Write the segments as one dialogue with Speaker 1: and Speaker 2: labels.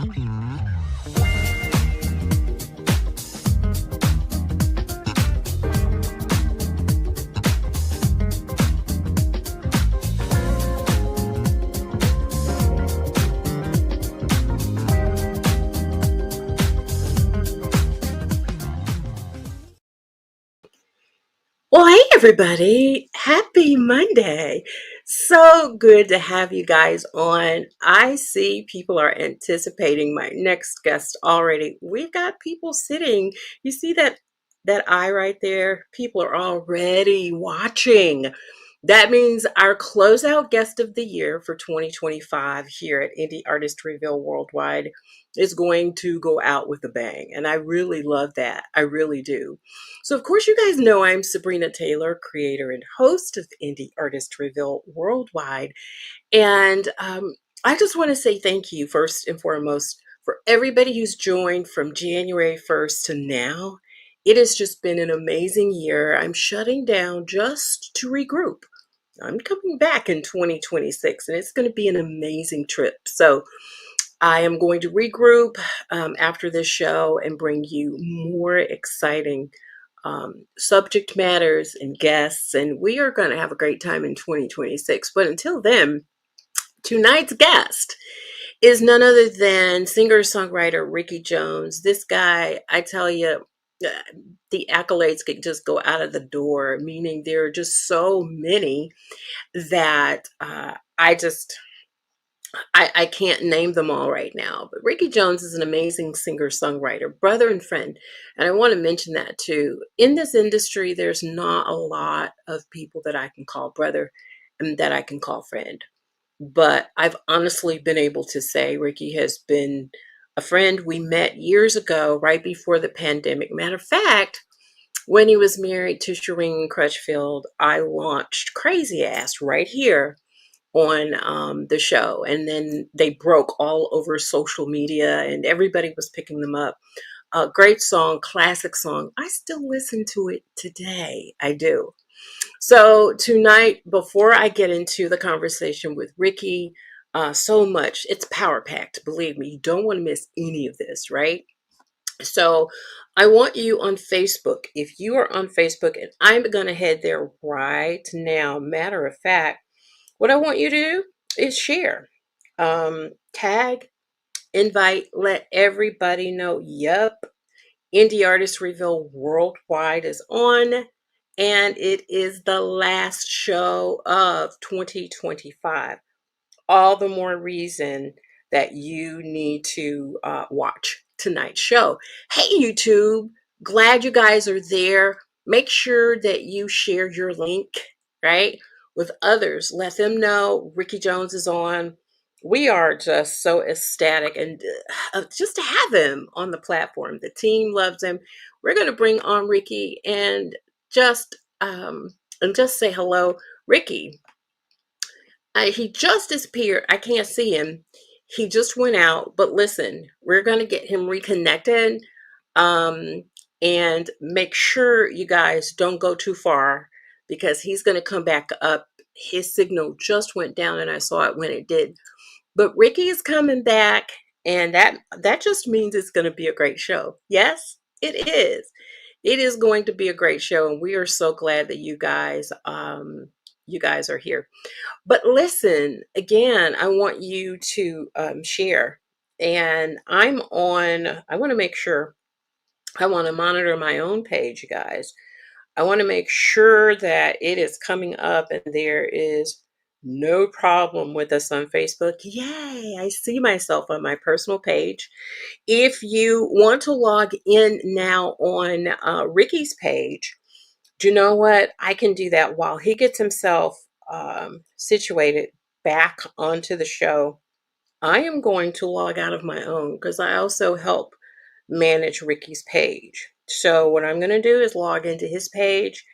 Speaker 1: Well, hey everybody, happy Monday. So good to have you guys on. I see people are anticipating my next guest already. We've got people sitting. You see that eye right there? People are already watching. That means our closeout guest of the year for 2025 here at Indie Artist Reveal Worldwide is going to go out with a bang. And I really love that. I really do. So, of course, you guys know I'm Sabrina Taylor, creator and host of Indie Artist Reveal Worldwide. And I just want to say thank you, first and foremost, for everybody who's joined from January 1st to now. It has just been an amazing year. I'm shutting down just to regroup. I'm coming back in 2026, and it's going to be an amazing trip. So, I am going to regroup after this show and bring you more exciting subject matters and guests, and we are going to have a great time in 2026. But until then, tonight's guest is none other than singer-songwriter Ricky Jones. This guy, I tell you, the accolades could just go out of the door, meaning there are just so many that I can't name them all right now, but Ricky Jones is an amazing singer-songwriter, brother and friend. And I want to mention that too. In this industry, there's not a lot of people that I can call brother and that I can call friend. But I've honestly been able to say Ricky has been a friend. We met years ago, right before the pandemic. Matter of fact, when he was married to Shireen Crutchfield, I launched Crazy Ass right here on the show, and then they broke all over social media and everybody was picking them up. A great song, classic song. I still listen to it today. I do. So tonight, before I get into the conversation with Ricky, so much, it's power packed, believe me. You don't want to miss any of this, right? So I want you on Facebook. If you are on Facebook, and I'm going to head there right now, matter of fact, what I want you to do is share, tag, invite, let everybody know. Yep, Indie Artist Reveal Worldwide is on, and it is the last show of 2025. All the more reason that you need to watch tonight's show. Hey, YouTube, glad you guys are there. Make sure that you share your link, right, with others. Let them know Ricky Jones is on. We are just so ecstatic and just to have him on the platform. The team loves him. We're going to bring on Ricky just and just say hello, Ricky. He just disappeared. I can't see him. He just went out. But listen, we're going to get him reconnected. Um, and make sure you guys don't go too far because he's going to come back up. His signal just went down and I saw it when it did. But Ricky is coming back, and that just means it's going to be a great show. Yes, it is. It is going to be a great show, and we are so glad that you guys are here. But listen, again, I want you to share. And I want to make sure, I want to monitor my own page, you guys. I want to make sure that it is coming up and there is no problem with us on Facebook. Yay, I see myself on my personal page. If you want to log in now on Ricky's page, do you know what? I can do that while he gets himself situated back onto the show. I am going to log out of my own because I also help manage Ricky's page. So what I'm going to do is log into his page,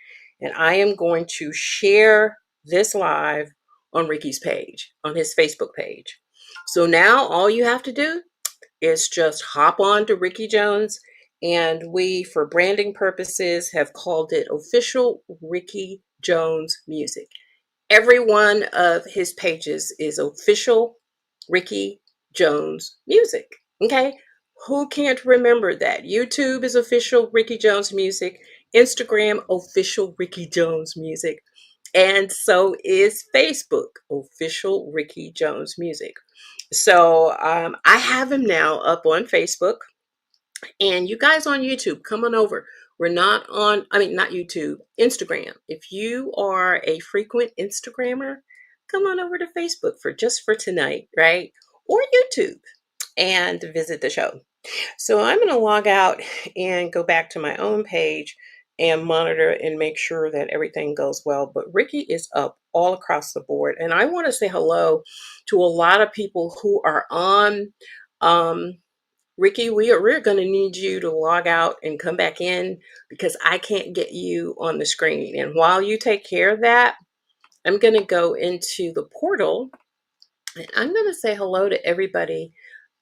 Speaker 1: and I am going to share this live on Ricky's page, on his Facebook page. So now all you have to do is just hop on to Ricky Jones, and we, for branding purposes, have called it Official Ricky Jones Music. Every one of his pages is Official Ricky Jones Music. Okay. Who can't remember that? YouTube is official Ricky Jones Music, Instagram official Ricky Jones Music, and so is Facebook official Ricky Jones Music. So I have him now up on Facebook. And you guys on YouTube, come on over. We're not on, I mean, not YouTube, Instagram. If you are a frequent Instagrammer, come on over to Facebook for just for tonight, right? Or YouTube and visit the show. So I'm going to log out and go back to my own page and monitor and make sure that everything goes well. But Ricky is up all across the board. And I want to say hello to a lot of people who are on. Ricky, we're going to need you to log out and come back in because I can't get you on the screen. And while you take care of that, I'm going to go into the portal and I'm going to say hello to everybody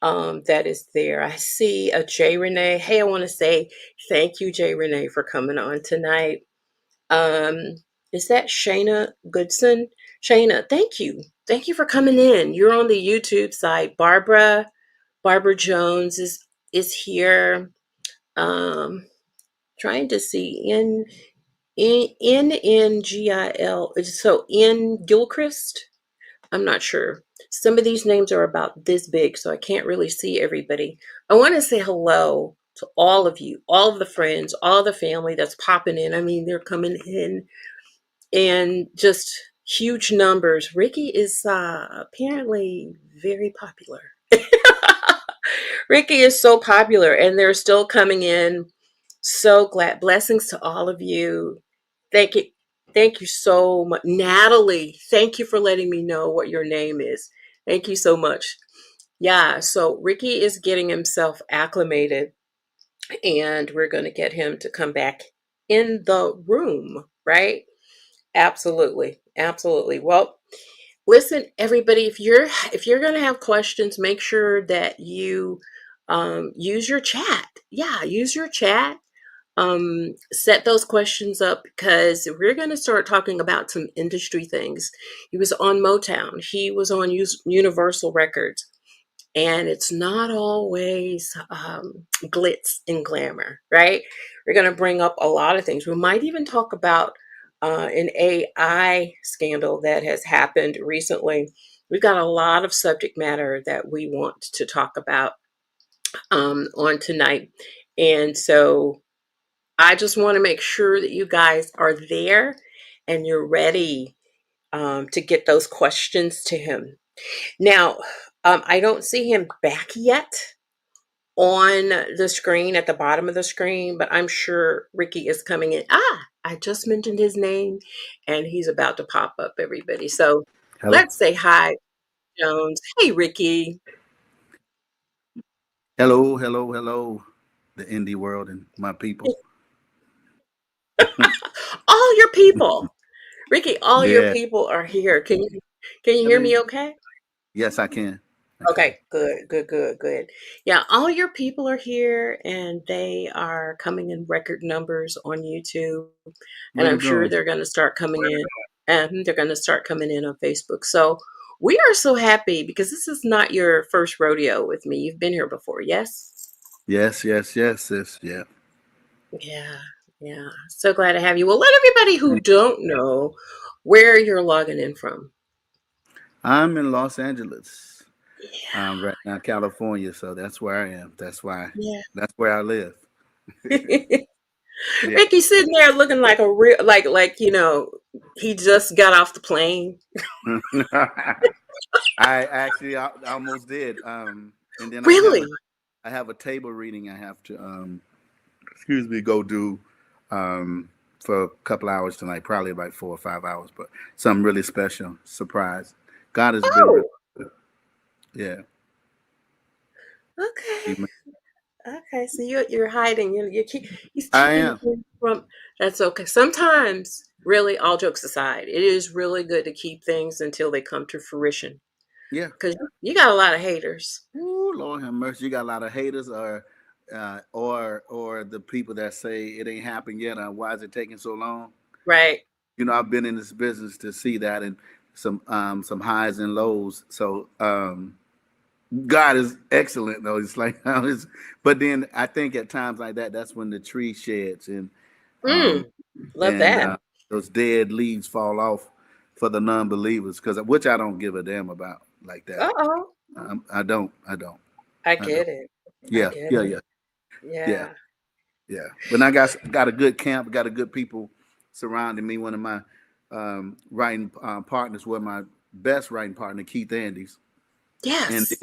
Speaker 1: that is there. I see a J Renee. Hey, I want to say thank you, J Renee, for coming on tonight. Um, is that Shayna Goodson? Shayna, thank you. Thank you for coming in. You're on the YouTube side. Barbara Jones is here. Um, trying to see N N G I L. So N Gilchrist. I'm not sure. Some of these names are about this big, so I can't really see everybody. I want to say hello to all of you, all of the friends, all the family that's popping in. I mean, they're coming in and just huge numbers. Ricky is apparently very popular. Ricky is so popular and they're still coming in. So glad. Blessings to all of you. Thank you. Thank you so much. Natalie, thank you for letting me know what your name is. Thank you so much. Yeah, so Ricky is getting himself acclimated and we're going to get him to come back in the room, right? Absolutely. Absolutely. Well, listen, everybody, if you're going to have questions, make sure that you use your chat. Yeah, use your chat. Set those questions up because we're going to start talking about some industry things. He was on Motown. He was on Universal Records. And it's not always glitz and glamour, right? We're going to bring up a lot of things. We might even talk about an AI scandal that has happened recently. We've got a lot of subject matter that we want to talk about on tonight. And so I just want to make sure that you guys are there and you're ready to get those questions to him. Now, I don't see him back yet on the screen at the bottom of the screen, but I'm sure Ricky is coming in. I just mentioned his name and he's about to pop up, everybody. So
Speaker 2: Hello,
Speaker 1: let's say hi, Jones. Hey, Ricky.
Speaker 2: hello, hello, hello, the indie world and my people.
Speaker 1: All your people. Ricky, all your
Speaker 2: Yeah,
Speaker 1: people are here. Can you hear
Speaker 2: hello.
Speaker 1: me okay?
Speaker 2: Yes, I can. I can.
Speaker 1: Okay, good, good, good, good. Yeah, all your people are here and they are coming in record numbers on YouTube. And
Speaker 2: Where you
Speaker 1: I'm sure
Speaker 2: going?
Speaker 1: they're going to start coming in and they're going to start coming in on Facebook. So we are so happy because this is not your first rodeo with me. You've been here before, yes?
Speaker 2: Yes, yes, yes, sis. Yeah.
Speaker 1: Yeah, yeah. So glad to have you. Well, let everybody who don't know where you're logging in from.
Speaker 2: I'm in Los Angeles,
Speaker 1: Yeah,
Speaker 2: right now, California. So that's where I am.
Speaker 1: yeah.
Speaker 2: That's where I live. Yeah.
Speaker 1: Ricky's sitting there looking like a real, he just got off the plane.
Speaker 2: I actually almost did. And then
Speaker 1: Really?
Speaker 2: I have a table reading I have to excuse me, go do for a couple hours tonight, probably about 4 or 5 hours, but something really special, surprise. God has been really
Speaker 1: Oh,
Speaker 2: good. Yeah.
Speaker 1: okay.
Speaker 2: Amen.
Speaker 1: Okay. So you're hiding. He's
Speaker 2: I
Speaker 1: keeping
Speaker 2: am.
Speaker 1: him from. That's okay. Sometimes, really, all jokes aside, it is really good to keep things until they come to fruition.
Speaker 2: Yeah.
Speaker 1: Because you got a lot of haters,
Speaker 2: Ooh, Lord have mercy. You got a lot of haters or the people that say it ain't happened yet. Why is it taking so long?
Speaker 1: right?
Speaker 2: I've been in this business to see that and some highs and lows. So God is excellent though. It's like but then I think at times like that, that's when the tree sheds um
Speaker 1: Mm, love
Speaker 2: and
Speaker 1: that.
Speaker 2: those dead leaves fall off for the non-believers, because which I don't give a damn about like that.
Speaker 1: Uh-oh.
Speaker 2: I don't. I don't.
Speaker 1: I
Speaker 2: I don't.
Speaker 1: get it. I
Speaker 2: Yeah.
Speaker 1: get
Speaker 2: Yeah.
Speaker 1: it.
Speaker 2: Yeah. Yeah.
Speaker 1: Yeah.
Speaker 2: Yeah. But I got a good camp. Got a good people surrounding me. One of my writing partners was my best writing partner, Keith Andes, and
Speaker 1: Yes.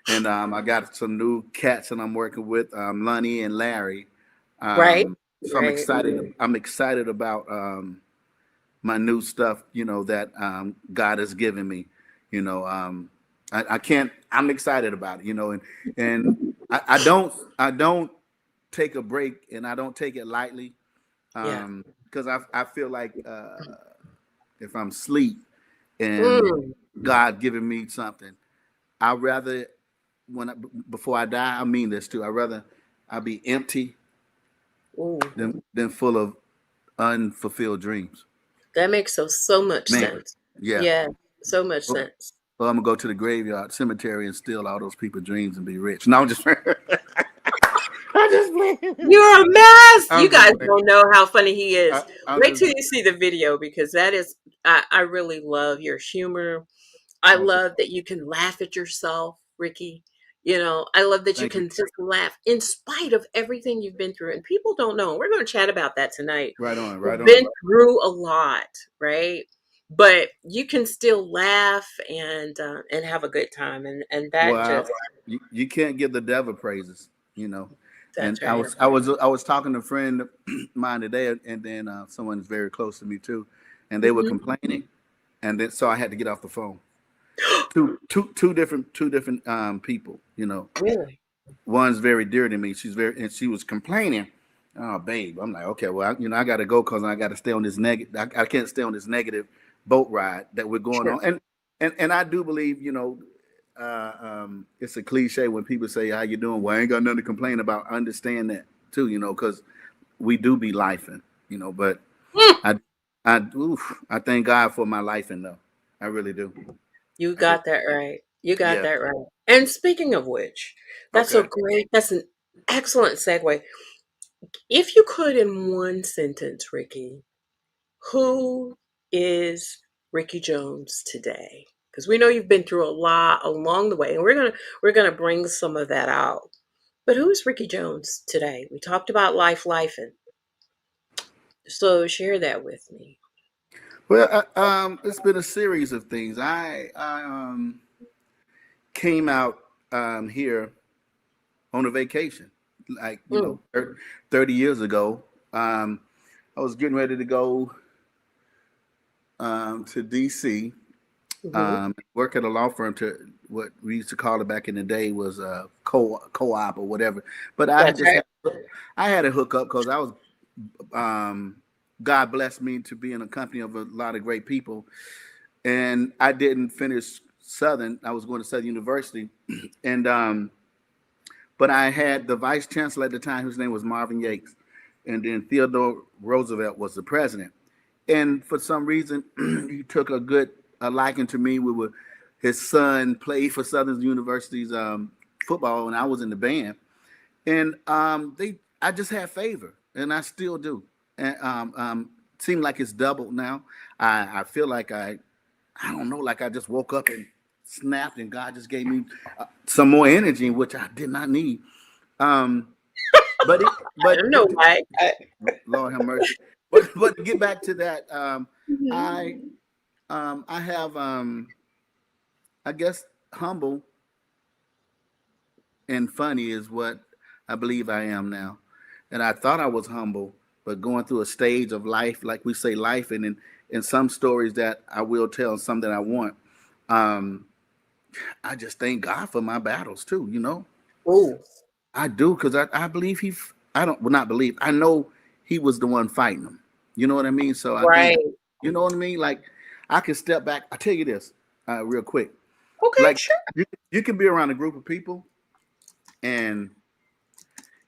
Speaker 2: then I got some new cats that I'm working with, Lonnie and Larry.
Speaker 1: Right.
Speaker 2: So I'm
Speaker 1: Right.
Speaker 2: excited. I'm excited about my new stuff. That God has given me. You know, I can't. I'm excited about it. And I don't take a break, and I don't take it lightly,
Speaker 1: Yeah.
Speaker 2: because I feel like if I'm asleep and
Speaker 1: Mm.
Speaker 2: God giving me something, I rather before I die. I mean this too. I rather I be empty
Speaker 1: Ooh.
Speaker 2: than full of unfulfilled dreams.
Speaker 1: That makes so much
Speaker 2: Man,
Speaker 1: sense.
Speaker 2: yeah.
Speaker 1: Yeah. So much
Speaker 2: Well,
Speaker 1: sense.
Speaker 2: I'm gonna go to the graveyard cemetery and steal all those people's dreams and be rich. No, I'm just I'm just playing.
Speaker 1: You're a mess. You
Speaker 2: I'm
Speaker 1: guys
Speaker 2: just playing.
Speaker 1: don't know how funny he is.
Speaker 2: I'm
Speaker 1: Wait
Speaker 2: just
Speaker 1: till you see the video because that is, I really love your humor. I
Speaker 2: okay.
Speaker 1: love that you can laugh at yourself, Ricky. I love that you
Speaker 2: Thank you.
Speaker 1: can just laugh in spite of everything you've been through. And people don't know. We're going to chat about that tonight.
Speaker 2: Right on. Right
Speaker 1: We've
Speaker 2: on.
Speaker 1: been through a lot, right? But you can still laugh and have a good time, and that
Speaker 2: Well,
Speaker 1: just
Speaker 2: you can't give the devil praises, And
Speaker 1: that's
Speaker 2: I
Speaker 1: right.
Speaker 2: was I was I was talking to a friend of mine today, and then someone's very close to me too, and they were
Speaker 1: Hmm.
Speaker 2: complaining, and then so I had to get off the phone. Two different people.
Speaker 1: Really?
Speaker 2: One's very dear to me. And she was complaining. Oh, babe. I'm like, okay, well, I got to go because I got to stay on this negative. I can't stay on this negative boat ride that we're going
Speaker 1: Sure.
Speaker 2: on. And I do believe, it's a cliche when people say, "How you doing?" Well, I ain't got nothing to complain about. Understand that too, because we do be lifing, But
Speaker 1: Mm,
Speaker 2: I, I thank God for my life, though. I really do.
Speaker 1: you
Speaker 2: I really,
Speaker 1: got that right. You got
Speaker 2: yeah.
Speaker 1: that right. And speaking of which,
Speaker 2: Okay.
Speaker 1: that's an excellent segue. If you could, in one sentence, Ricky, who is Ricky Jones today? Because we know you've been through a lot along the way, and we're gonna bring some of that out. But who's Ricky Jones today? We talked about life, and so share that with me.
Speaker 2: Well, it's been a series of things. I came out here on a vacation, like
Speaker 1: Mm,
Speaker 2: 30 years ago. Um, I was getting ready to go to DC,
Speaker 1: hmm.
Speaker 2: work at a law firm, to what we used to call it back in the day was a co-op or whatever. But
Speaker 1: That's right.
Speaker 2: I had a hookup because I was um, God blessed me to be in a company of a lot of great people, and I didn't finish Southern. I was going to Southern University, and but I had the vice chancellor at the time, whose name was Marvin Yates, and then Theodore Roosevelt was the president. And for some reason, he took a liking to me. His son played for Southern University's football, and I was in the band. And I just had favor, and I still do. And seemed like it's doubled now. I feel like I don't know, like I just woke up and snapped, and God just gave me some more energy, which I did not need. Um, but it,
Speaker 1: I don't know why.
Speaker 2: Lord have mercy. But to get back to that,
Speaker 1: Mhm.
Speaker 2: I I have I guess humble and funny is what I believe I am now. And I thought I was humble, but going through a stage of life, like we say, life, and in some stories that I will tell, some that I want. Um, I just thank God for my battles too.
Speaker 1: Ooh,
Speaker 2: I do, because I believe I don't, well, not believe, I know he was the one fighting them. You know what I mean? So I think,
Speaker 1: right.
Speaker 2: you know what I mean? Like, I can step back. I tell you this real quick.
Speaker 1: Okay,
Speaker 2: Like,
Speaker 1: sure.
Speaker 2: you can be around a group of people, and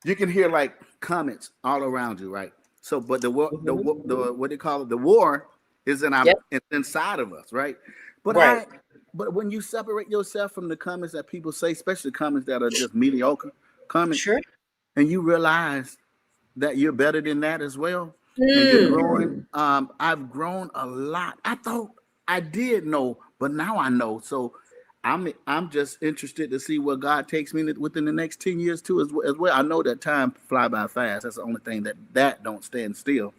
Speaker 2: you can hear like comments all around you, right? So, but
Speaker 1: Mhm.
Speaker 2: the what they call it, the war is
Speaker 1: Yep.
Speaker 2: it's inside of us, right? But
Speaker 1: Right.
Speaker 2: but when you separate yourself from the comments that people say, especially comments that are just mediocre comments,
Speaker 1: Sure.
Speaker 2: and you realize that you're better than that as well, and you're
Speaker 1: Mm,
Speaker 2: growing. I've grown a lot. I thought I did know, but now I know. So I'm just interested to see where God takes me within the next 10 years too, as well. I know that time fly by fast. That's the only thing that don't stand still.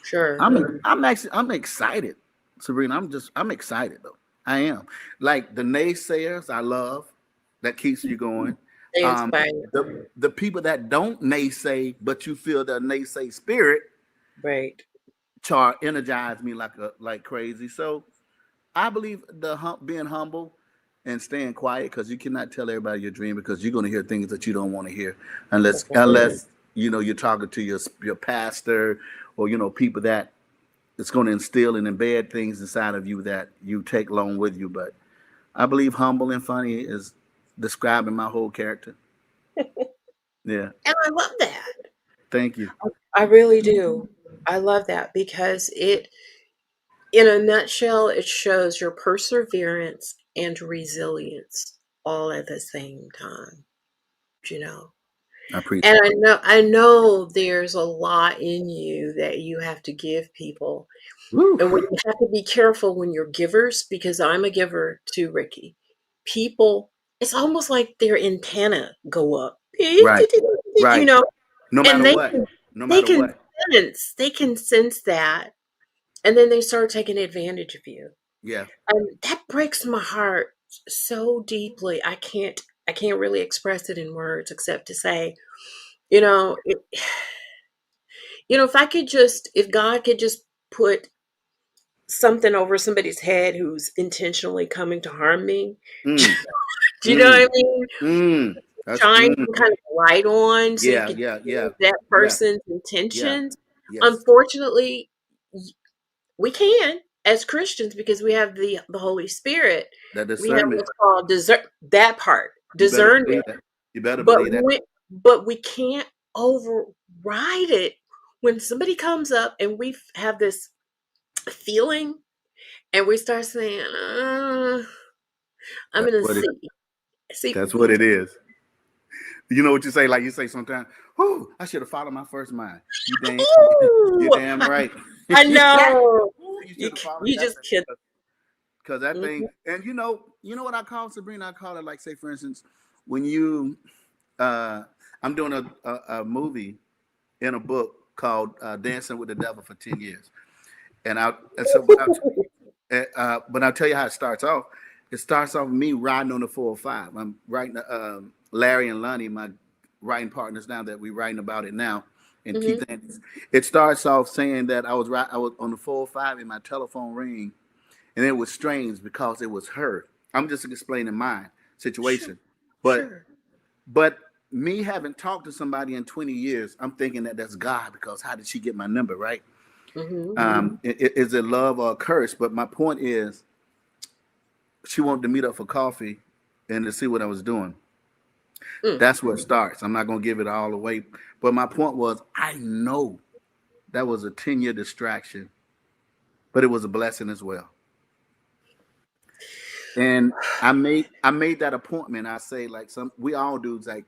Speaker 1: sure.
Speaker 2: I'm excited, Sabrina. I'm excited though. I am. Like the naysayers, I love that keeps you going.
Speaker 1: They
Speaker 2: Um,
Speaker 1: inspire.
Speaker 2: the people that don't naysay, but you feel the naysay spirit,
Speaker 1: Right.
Speaker 2: energize me like crazy. So I believe being humble and staying quiet, because you cannot tell everybody your dream, because you're going to hear things that you don't want to hear
Speaker 1: That's right.
Speaker 2: unless you're talking to your pastor, or people that it's going to instill and embed things inside of you that you take along with you. But I believe humble and funny is describing my whole character. Yeah.
Speaker 1: And I love that.
Speaker 2: Thank you.
Speaker 1: I really do. I love that because in a nutshell, it shows your perseverance and resilience all at the same time, you know.
Speaker 2: I
Speaker 1: And
Speaker 2: appreciate
Speaker 1: I know there's a lot in you that you have to give people.
Speaker 2: it. Woo.
Speaker 1: And you have to be careful when you're givers, because I'm a giver too, Ricky. People, it's almost like their antenna go up.
Speaker 2: Right.
Speaker 1: You
Speaker 2: Right.
Speaker 1: know,
Speaker 2: No
Speaker 1: and
Speaker 2: matter what. No
Speaker 1: they
Speaker 2: matter
Speaker 1: can
Speaker 2: what.
Speaker 1: sense that, and then they start taking advantage of you.
Speaker 2: Yeah.
Speaker 1: That breaks my heart so deeply. I can't really express it in words except to say, you know, it, if God could just put something over somebody's head who's intentionally coming to harm me.
Speaker 2: Mm.
Speaker 1: Do you know what
Speaker 2: Mm.
Speaker 1: I mean?
Speaker 2: Mm. That's
Speaker 1: Shine
Speaker 2: mm.
Speaker 1: some kind of light on so you
Speaker 2: Yeah.
Speaker 1: can
Speaker 2: Yeah.
Speaker 1: see
Speaker 2: Yeah.
Speaker 1: that
Speaker 2: Yeah.
Speaker 1: person's
Speaker 2: Yeah.
Speaker 1: intentions.
Speaker 2: Yes.
Speaker 1: Unfortunately, we can as Christians, because we have the Holy Spirit.
Speaker 2: That
Speaker 1: We have
Speaker 2: discernment.
Speaker 1: what's called that part,
Speaker 2: You better
Speaker 1: discernment.
Speaker 2: believe that. You better
Speaker 1: But
Speaker 2: believe that.
Speaker 1: we can't override it when somebody comes up and we have this feeling and we start saying, I'm
Speaker 2: That's
Speaker 1: gonna
Speaker 2: what it.
Speaker 1: see.
Speaker 2: That's what it is. You know what you say? Like you say sometimes, "Oh, I should have followed my first mind." You damn, you
Speaker 1: Ooh,
Speaker 2: damn right.
Speaker 1: I know.
Speaker 2: You should have followed
Speaker 1: You
Speaker 2: that
Speaker 1: just kid.
Speaker 2: because that thing.
Speaker 1: Mhm,
Speaker 2: And you know what I call it, Sabrina? I call it, like, say for instance, when you, uh, I'm doing a movie in a book called Dancing with the Devil for 10 years, and so but I'll tell you how it starts off. It starts off with me riding on the 405. I'm writing Larry and Lonnie, my writing partners now, that we're writing about it now. And
Speaker 1: mhm,
Speaker 2: Keith Andrews. It starts off saying that I was on the 405 and my telephone ring, and it was strange because it was her. I'm just explaining my
Speaker 1: sure,
Speaker 2: situation, but
Speaker 1: sure.
Speaker 2: but me having talked to somebody in 20 years, I'm thinking that that's God, because how did she get my number, right?
Speaker 1: Mhm,
Speaker 2: Is it love or a curse? But my point is, she wanted to meet up for coffee and to see what I was doing.
Speaker 1: mm.
Speaker 2: That's where it starts. I'm not going to give it all away. But my point was, I know that was a 10-year distraction, but it was a blessing as well. And I made that appointment. I say, like, we all do. It's like,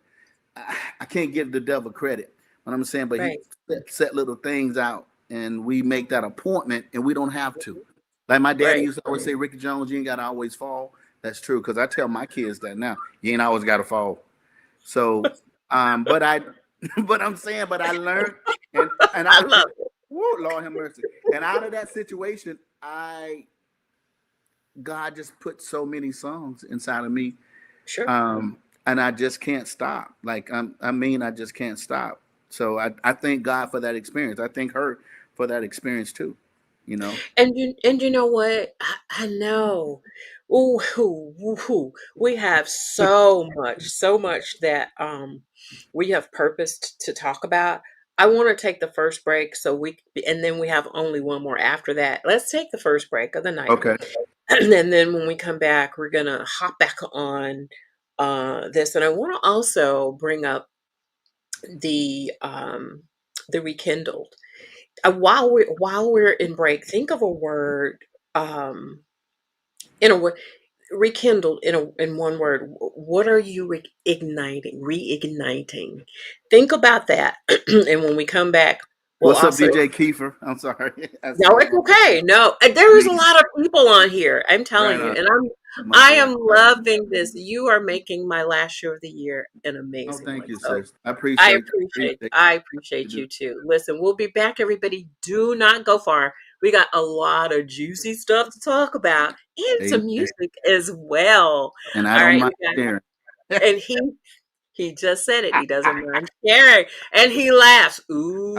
Speaker 2: I can't give the devil credit. What I'm saying, but he
Speaker 1: Right,
Speaker 2: set little things out, and we make that appointment, and we don't have to. Like my daddy
Speaker 1: right.
Speaker 2: used to always say, "Ricky Jones, you ain't got to always fall." That's true, because I tell my kids that now. You ain't always got to fall. So, but I, but I learned, and
Speaker 1: I
Speaker 2: I,
Speaker 1: love it.
Speaker 2: whoa, Lord have mercy. And out of that situation, God just put so many songs inside of me,
Speaker 1: Sure.
Speaker 2: um, and I just can't stop. Like, I just can't stop. So I thank God for that experience. I thank her for that experience too. You know.
Speaker 1: And you know what? I know. Ooh, ooh, ooh, ooh. We have so much that we have purposed to talk about. I want to take the first break and then we have only one more after that. Let's take the first break of the night.
Speaker 2: Okay.
Speaker 1: And then when we come back, we're gonna hop back on this. And I want to also bring up the the rekindled. While we're in break, think of a word, um, in a way. rekindled in one word. What are you reigniting? Think about that, and when we come back, we'll
Speaker 2: What's up,
Speaker 1: also.
Speaker 2: DJ Kiefer? I'm sorry, I
Speaker 1: No,
Speaker 2: said it
Speaker 1: it's
Speaker 2: wrong.
Speaker 1: okay. No, there is a lot of people on here. I'm
Speaker 2: Right
Speaker 1: telling you,
Speaker 2: on,
Speaker 1: and
Speaker 2: my
Speaker 1: I
Speaker 2: boy.
Speaker 1: am loving this. You are making my last show of the year an
Speaker 2: Oh,
Speaker 1: amazing
Speaker 2: thank
Speaker 1: one.
Speaker 2: you,
Speaker 1: So
Speaker 2: sis. I appreciate you. Appreciate
Speaker 1: I
Speaker 2: you.
Speaker 1: appreciate
Speaker 2: Do.
Speaker 1: you too. Listen, we'll be back, everybody. Do not go far. We got a lot of juicy stuff to talk about and some
Speaker 2: Amen.
Speaker 1: music as well.
Speaker 2: And I
Speaker 1: All
Speaker 2: don't
Speaker 1: right,
Speaker 2: mind
Speaker 1: we got,
Speaker 2: sharing.
Speaker 1: and he just said it. He doesn't mind sharing, and he laughs. Ooh.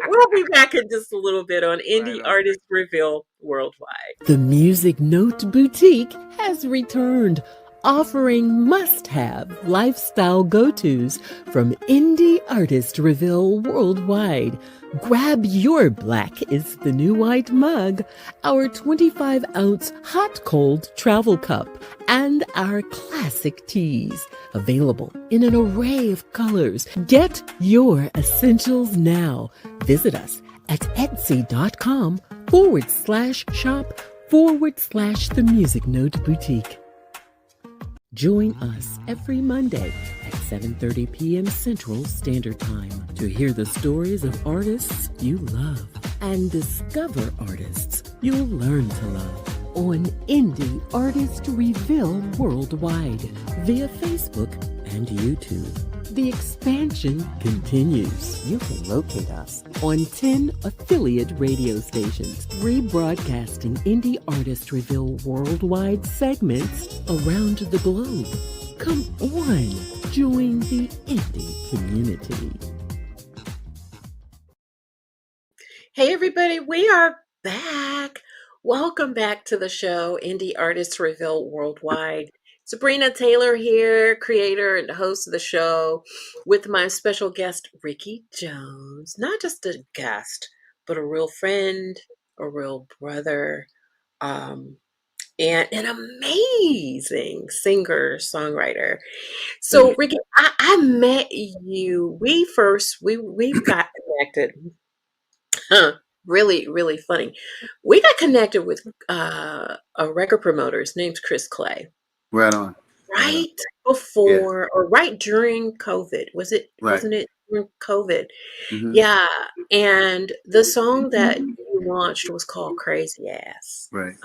Speaker 1: We'll be back in just a little bit on Indie
Speaker 2: Right on.
Speaker 1: Artist Reveal Worldwide.
Speaker 3: The Music Note Boutique has returned, offering must-have lifestyle go-tos from indie artist Reveal Worldwide. Grab your black is the new white mug, our 25-ounce hot-cold travel cup, and our classic teas, available in an array of colors. Get your essentials now. Visit us at etsy.com/shop/the Music Note Boutique. Join us every Monday at 7:30 p.m. Central Standard Time to hear the stories of artists you love and discover artists you'll learn to love on Indie Artist Reveal Worldwide via Facebook and YouTube. The expansion continues. You can locate us on 10 affiliate radio stations, rebroadcasting Indie Artist Reveal Worldwide segments around the globe. Come on, join the indie community.
Speaker 1: Hey, everybody, we are back. Welcome back to the show, Indie Artists Reveal Worldwide. Sabrina Taylor here, creator and host of the show, with my special guest, Ricky Jones. Not just a guest, but a real friend, a real brother, um, and an amazing singer-songwriter. So,
Speaker 2: Thank
Speaker 1: Ricky, I met you. We've got connected. Huh, really, really funny. We got connected with a record promoter. His name's Chris Clay.
Speaker 2: you. Right on. Right on.
Speaker 1: Right
Speaker 2: Yeah.
Speaker 1: before or right during COVID.
Speaker 2: Right.
Speaker 1: Wasn't it during COVID?
Speaker 2: Mm-hmm.
Speaker 1: Yeah. And the song that you launched was called Crazy Ass.
Speaker 2: Right.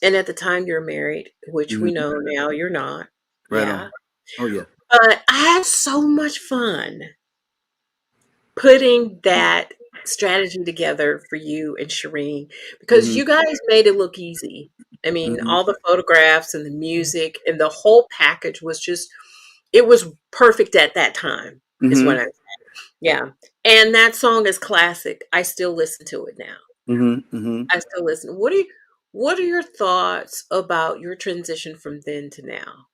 Speaker 1: And at the time you're married, which we
Speaker 2: Mm-hmm.
Speaker 1: know now you're not.
Speaker 2: Right
Speaker 1: Yeah.
Speaker 2: on. Oh yeah.
Speaker 1: But I had so much fun putting that strategy together for you and Shireen, because
Speaker 2: Mm-hmm.
Speaker 1: you guys made it look easy. I mean,
Speaker 2: Mm-hmm.
Speaker 1: all the photographs and the music and the whole package was just, it was perfect at that time, is what
Speaker 2: Mm-hmm.
Speaker 1: I, yeah. And that song is classic. I still listen to it now.
Speaker 2: Mm-hmm. Mm-hmm.
Speaker 1: I still listen. What are your thoughts about your transition from then to now?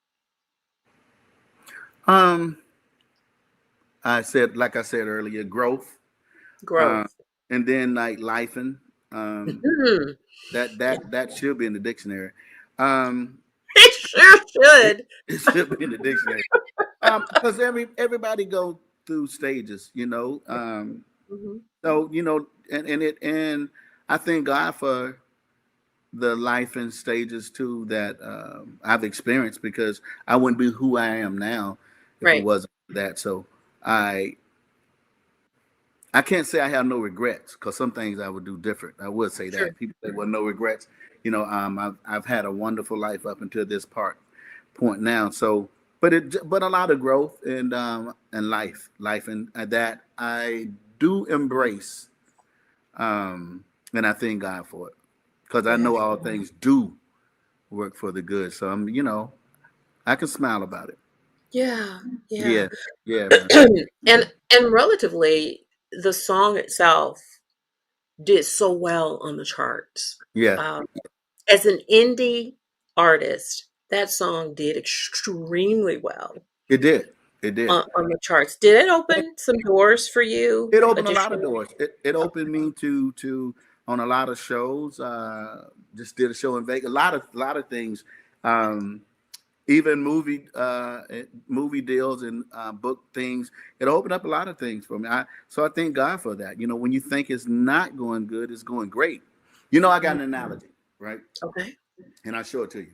Speaker 2: Um, like I said earlier, growth. Uh,
Speaker 1: Growth.
Speaker 2: and then like lifing. Um,
Speaker 1: Mhm. Yeah,
Speaker 2: that should be in the dictionary. Um,
Speaker 1: it sure
Speaker 2: it,
Speaker 1: should.
Speaker 2: it should be in the dictionary. Because everybody go through stages, you know.
Speaker 1: Mhm.
Speaker 2: So you know, and I thank God for the life and stages too that I've experienced, because I wouldn't be who I am now if it
Speaker 1: Right.
Speaker 2: wasn't for that. So I I can't say I have no regrets, because some things I would do different. I would say
Speaker 1: Sure.
Speaker 2: that people say, "Well, no regrets." You know, I've had a wonderful life up until this point now. So, but a lot of growth and life, and that I do embrace, and I thank God for it, because I
Speaker 1: Yeah.
Speaker 2: know all things do work for the good. So I can smile about it.
Speaker 1: Yeah. Yeah.
Speaker 2: Yeah, yeah, man.
Speaker 1: And relatively, the song itself did so well on the charts.
Speaker 2: Yeah,
Speaker 1: Um, as an indie artist, that song did extremely well
Speaker 2: it did. It did.
Speaker 1: on the charts. Did it open some doors for you?
Speaker 2: It opened a lot of
Speaker 1: Additional?
Speaker 2: doors. It opened me to on a lot of shows. Just did a show in Vegas. A lot of things. Um, Even movie deals and book things. It opened up a lot of things for me. So I thank God for that. You know, when you think it's not going good, it's going great. You know, I got
Speaker 1: Mm,
Speaker 2: an analogy, right?
Speaker 1: okay.
Speaker 2: and I'll show it to you.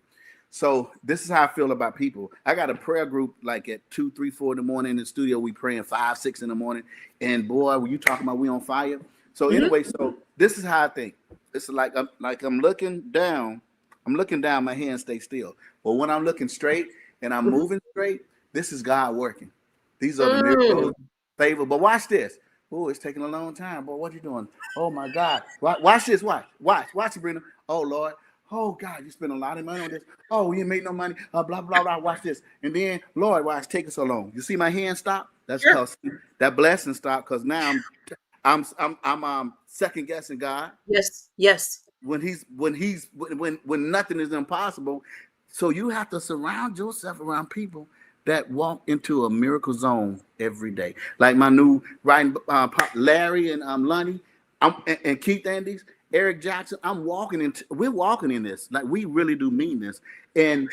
Speaker 2: So this is how I feel about people. I got a prayer group like at 2, 3, 4 in the morning in the studio. We praying 5, 6 in the morning. And boy, when you talking about we on fire. So
Speaker 1: Mhm.
Speaker 2: anyway, so this is how I think. It's like I'm looking down. I'm looking down. My hands stay still. But when I'm looking straight and I'm
Speaker 1: Mhm.
Speaker 2: moving straight, this is God working. These are the miracles,
Speaker 1: Mm.
Speaker 2: favor. But watch this. Oh, it's taking a long time. Boy, what you doing? Oh my God. Watch this. Watch, Sabrina. Oh Lord. Oh God, you spend a lot of money on this. Oh, you ain't made no money. Blah blah blah. Watch this, and then Lord, why it's taking so long? You see my hand stop? That's
Speaker 1: Sure.
Speaker 2: because that blessing stopped. Because now I'm second guessing God
Speaker 1: Yes. Yes.
Speaker 2: when nothing is impossible. So you have to surround yourself around people that walk into a miracle zone every day. Like my new writing, Larry and Lonnie, and Keith Andes, Eric Jackson. We're walking in this. Like we really do mean this, and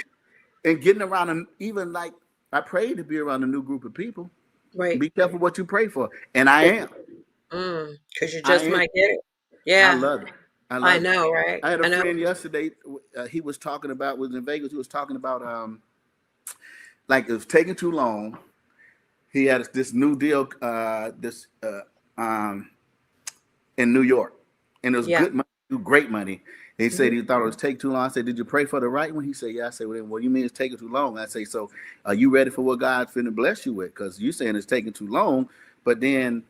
Speaker 2: getting around, and even like I prayed to be around a new group of people.
Speaker 1: Right.
Speaker 2: Be careful what you pray for, and I am.
Speaker 1: Because you
Speaker 2: I
Speaker 1: just
Speaker 2: am.
Speaker 1: might get it.
Speaker 2: I
Speaker 1: Yeah.
Speaker 2: love it. I
Speaker 1: I
Speaker 2: love it.
Speaker 1: know, right?
Speaker 2: I had a
Speaker 1: I know.
Speaker 2: friend yesterday. He was talking about was in Vegas. He was talking about like it was taking too long. He had this new deal um in New York, and it was
Speaker 1: Yeah.
Speaker 2: good money, great money. He said
Speaker 1: Mhm.
Speaker 2: he thought it was take too long. I said, "Did you pray for the right one?" He said, "Yeah." I said, "Well, what do you mean it's taking too long?" I say, "So, are you ready for what God's finna bless you with? Because you saying it's taking too long, but then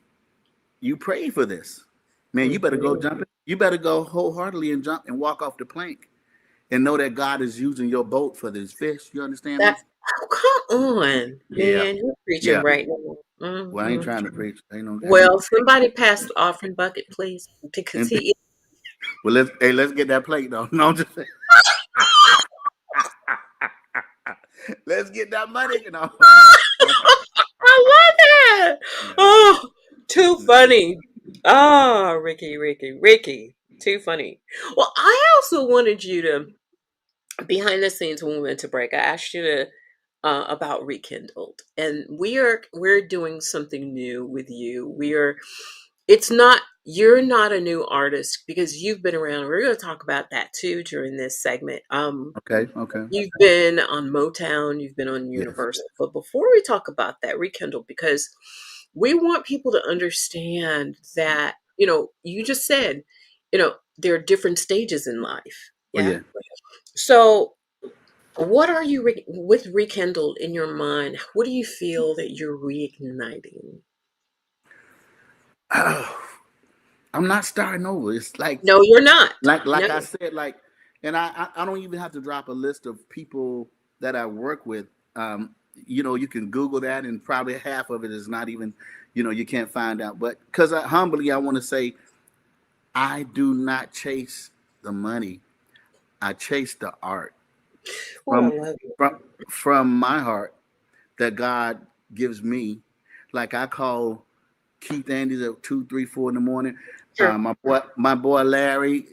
Speaker 2: you prayed for this, man. You better go
Speaker 1: Mhm.
Speaker 2: jump it. You better go wholeheartedly and jump and walk off the plank." And know that God is using your boat for this fish. You understand me?
Speaker 1: That's oh, come on,
Speaker 2: Yeah,
Speaker 1: man. You're preaching
Speaker 2: yeah.
Speaker 1: right now.
Speaker 2: Well, I ain't
Speaker 1: Mhm.
Speaker 2: trying to preach. Ain't no. I
Speaker 1: Well, somebody pass the offering bucket, please, because
Speaker 2: and,
Speaker 1: he.
Speaker 2: well, let's get that plate though. No, I'm just saying. Let's get that money. No, no.
Speaker 1: I love that.
Speaker 2: Yeah.
Speaker 1: Oh, too funny. Oh, Ricky. Too funny. Well, I also wanted you to behind the scenes when we went to break. I asked you to about Rekindled, and we're doing something new with you. It's not you're not a new artist because you've been around. We're going to talk about that too during this segment.
Speaker 2: Okay. Okay.
Speaker 1: You've been on Motown, you've been on
Speaker 2: Yes.
Speaker 1: Universal. But before we talk about that, Rekindle, because we want people to understand that, you just said, there are different stages in life.
Speaker 2: Oh
Speaker 1: Yeah.
Speaker 2: yeah.
Speaker 1: So, what are you with Rekindled in your mind? What do you feel that you're reigniting?
Speaker 2: I'm not starting over. It's like
Speaker 1: No, you're not. No.
Speaker 2: like I said, and I don't even have to drop a list of people that I work with. You can Google that, and probably half of it is not even, you can't find out. But because humbly, I want to say, I do not chase the money. I chase the art
Speaker 1: Oh, I
Speaker 2: from
Speaker 1: love you.
Speaker 2: from from my heart that God gives me. Like I call Keith Andes at 2, 3, 4 in the morning.
Speaker 1: Sure.
Speaker 2: My boy Larry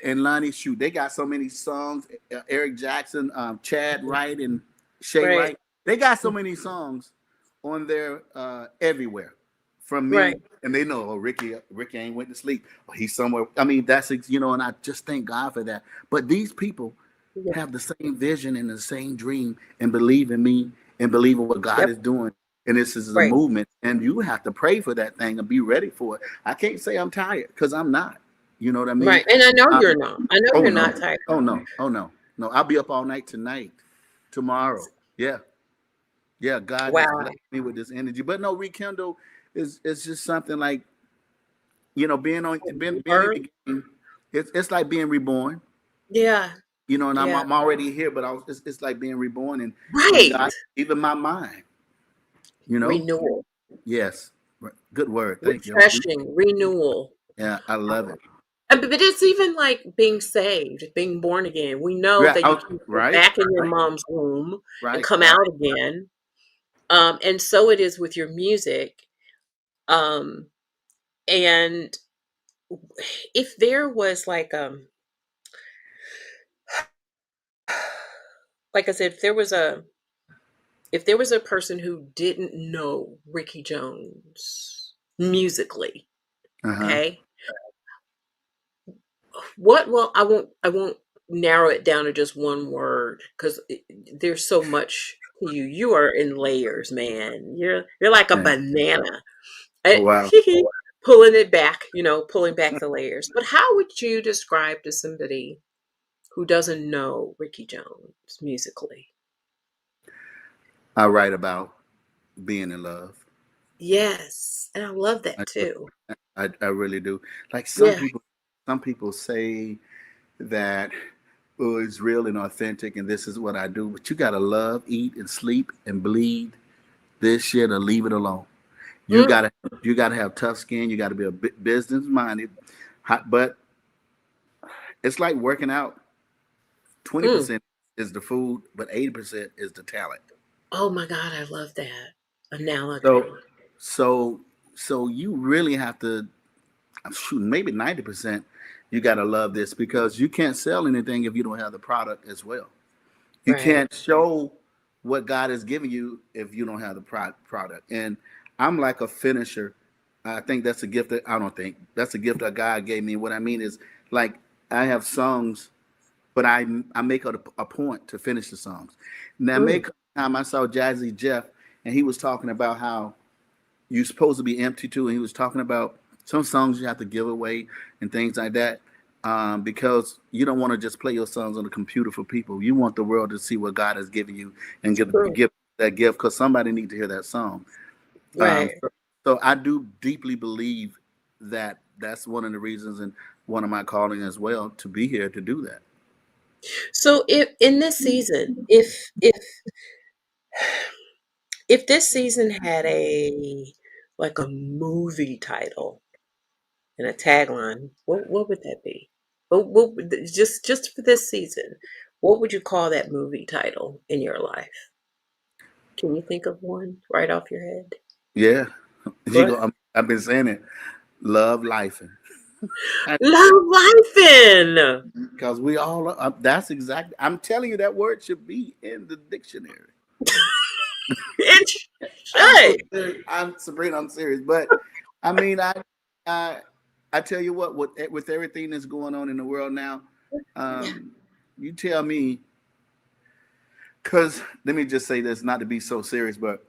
Speaker 2: and Lonnie, shoot, they got so many songs. Eric Jackson, Chad Wright, and Shay
Speaker 1: Right.
Speaker 2: Wright. They got so many songs on there everywhere from
Speaker 1: Right.
Speaker 2: me, and they know, oh, Ricky ain't went to sleep. Oh, he's somewhere. I mean, and I just thank God for that. But these people
Speaker 1: Yeah.
Speaker 2: have the same vision and the same dream and believe in me and believe in what God
Speaker 1: Yep.
Speaker 2: is doing. And this is a
Speaker 1: Right.
Speaker 2: movement, and you have to pray for that thing and be ready for it. I can't say I'm tired because I'm not. You know what I mean?
Speaker 1: Right. And I know
Speaker 2: Uh,
Speaker 1: you're not. I know
Speaker 2: oh
Speaker 1: you're
Speaker 2: no,
Speaker 1: not tired.
Speaker 2: oh no, oh no, no. I'll be up all night tonight, tomorrow. Yeah, yeah. God has
Speaker 1: Wow.
Speaker 2: blessed me with this energy. But no, rekindle is just something like being in
Speaker 1: Birth.
Speaker 2: the game. It's like being reborn.
Speaker 1: Yeah.
Speaker 2: And I'm,
Speaker 1: Yeah.
Speaker 2: I'm already here, but it's like being reborn, and
Speaker 1: Right.
Speaker 2: God, even my mind. You know,
Speaker 1: Renewal.
Speaker 2: yes, good word. Thank you.
Speaker 1: Refreshing. Renewal.
Speaker 2: Yeah, I love it.
Speaker 1: But it's even like being saved, being born again. We know
Speaker 2: Yeah,
Speaker 1: that you can go
Speaker 2: right,
Speaker 1: back in your mom's womb and
Speaker 2: right,
Speaker 1: come
Speaker 2: right.
Speaker 1: out again. And so it is with your music. Um, and if there was like I said, if there was a person who didn't know Ricky Jones musically,
Speaker 2: Uh huh.
Speaker 1: okay, what? Well, I won't. narrow it down to just one word, because there's so much to you. You are in layers, man. You're like a
Speaker 2: Yeah.
Speaker 1: banana.
Speaker 2: Oh wow.
Speaker 1: Pulling it back, pulling back the layers. But how would you describe to somebody who doesn't know Ricky Jones musically?
Speaker 2: I write about being in love.
Speaker 1: Yes, and I love
Speaker 2: I,
Speaker 1: that too.
Speaker 2: I really do. Like
Speaker 1: Yeah.
Speaker 2: some people say that, oh, it's real and authentic, and this is what I do. But you gotta love, eat, and sleep and bleed this shit, or leave it alone. You
Speaker 1: Mm,
Speaker 2: gotta you gotta have tough skin. You gotta be a business minded. But it's like working out. Twenty
Speaker 1: mm.
Speaker 2: percent is the food, but 80% is the talent.
Speaker 1: Oh my God, I love that
Speaker 2: So
Speaker 1: analogy.
Speaker 2: so so you really have to, I'm shooting maybe 90%. You gotta love this because you can't sell anything if you don't have the product as well. You
Speaker 1: Right.
Speaker 2: can't show what God has given you if you don't have the product. And I'm like a finisher. I think that's a gift that I don't think that's a gift that God gave me. What I mean is, like, I have songs, but I make it a point to finish the songs. Now,
Speaker 1: Mm,
Speaker 2: make time I saw Jazzy Jeff, and he was talking about how you're supposed to be empty too, and he was talking about some songs you have to give away and things like that. Because you don't want to just play your songs on the computer for people. You want the world to see what God has given you and
Speaker 1: true.
Speaker 2: give that gift because somebody needs to hear that song. Um,
Speaker 1: Right.
Speaker 2: so, so I do deeply believe that that's one of the reasons and one of my calling as well to be here to do that.
Speaker 1: So if in this season, if this season had a movie title and a tagline, what would that be? Just for this season, what would you call that movie title in your life? Can you think of one right off your head?
Speaker 2: Yeah,
Speaker 1: Go ahead.
Speaker 2: I've been saying it. Love life,
Speaker 1: Love Life.
Speaker 2: because we all that's exactly. I'm telling you that word should be in the dictionary.
Speaker 1: It
Speaker 2: I'm so
Speaker 1: should.
Speaker 2: serious. I'm Sabrina. I'm serious, but I mean, I, I tell you what, with everything that's going on in the world now,
Speaker 1: Yeah.
Speaker 2: um, you tell me. Because let me just say this, not to be so serious, but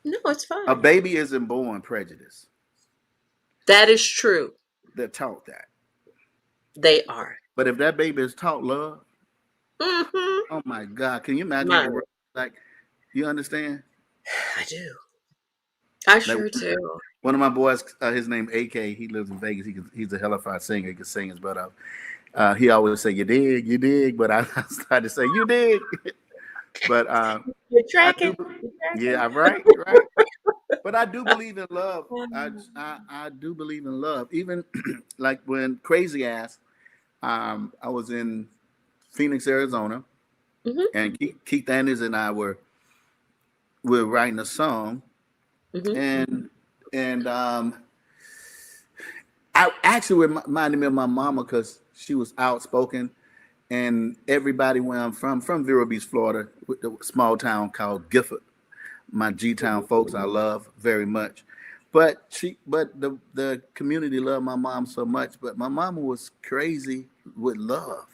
Speaker 1: No, it's
Speaker 2: a
Speaker 1: fine.
Speaker 2: baby isn't born prejudiced.
Speaker 1: That is true.
Speaker 2: They're taught that.
Speaker 1: They are.
Speaker 2: But if that baby is taught love,
Speaker 1: Hmm.
Speaker 2: oh my God, can you imagine what
Speaker 1: My,
Speaker 2: the world is like? You understand?
Speaker 1: I do. I
Speaker 2: Like
Speaker 1: sure do.
Speaker 2: one of my boys, his name AK. He lives in Vegas. He's a hellified singer. He can sing his butt off. He always say, you dig," but I started to say, "You dig." But
Speaker 1: You're
Speaker 2: I do,
Speaker 1: tracking. You're tracking.
Speaker 2: yeah, right, right. But I do believe in love. I do believe in love. Even like when Crazy Ass, I was in Phoenix, Arizona,
Speaker 1: Hmm.
Speaker 2: and Keith Anders and I were writing a song,
Speaker 1: Hmm.
Speaker 2: and and I actually reminded me of my mama because she was outspoken, and everybody where I'm from Vero Beach, Florida, with the small town called Gifford. My G Town folks I love very much. But the community loved my mom so much. But my mama was crazy with love.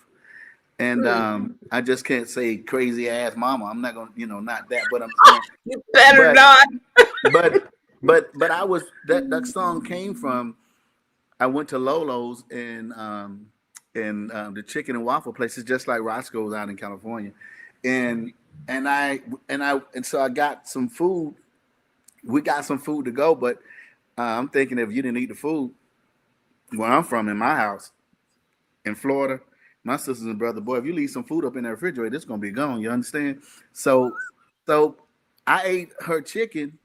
Speaker 2: And
Speaker 1: Mm.
Speaker 2: I just can't say crazy ass mama. I'm not gonna, not that, but I'm saying,
Speaker 1: You better
Speaker 2: but
Speaker 1: not.
Speaker 2: but but I was that song came from, I went to Lolo's and the chicken and waffle place is just like Roscoe's out in California. And and I and so I got some food. We got some food to go, but I'm thinking if you didn't eat the food where I'm from in my house in Florida, my sisters and brother, boy, if you leave some food up in the refrigerator, it's gonna be gone. You understand? So I ate her chicken,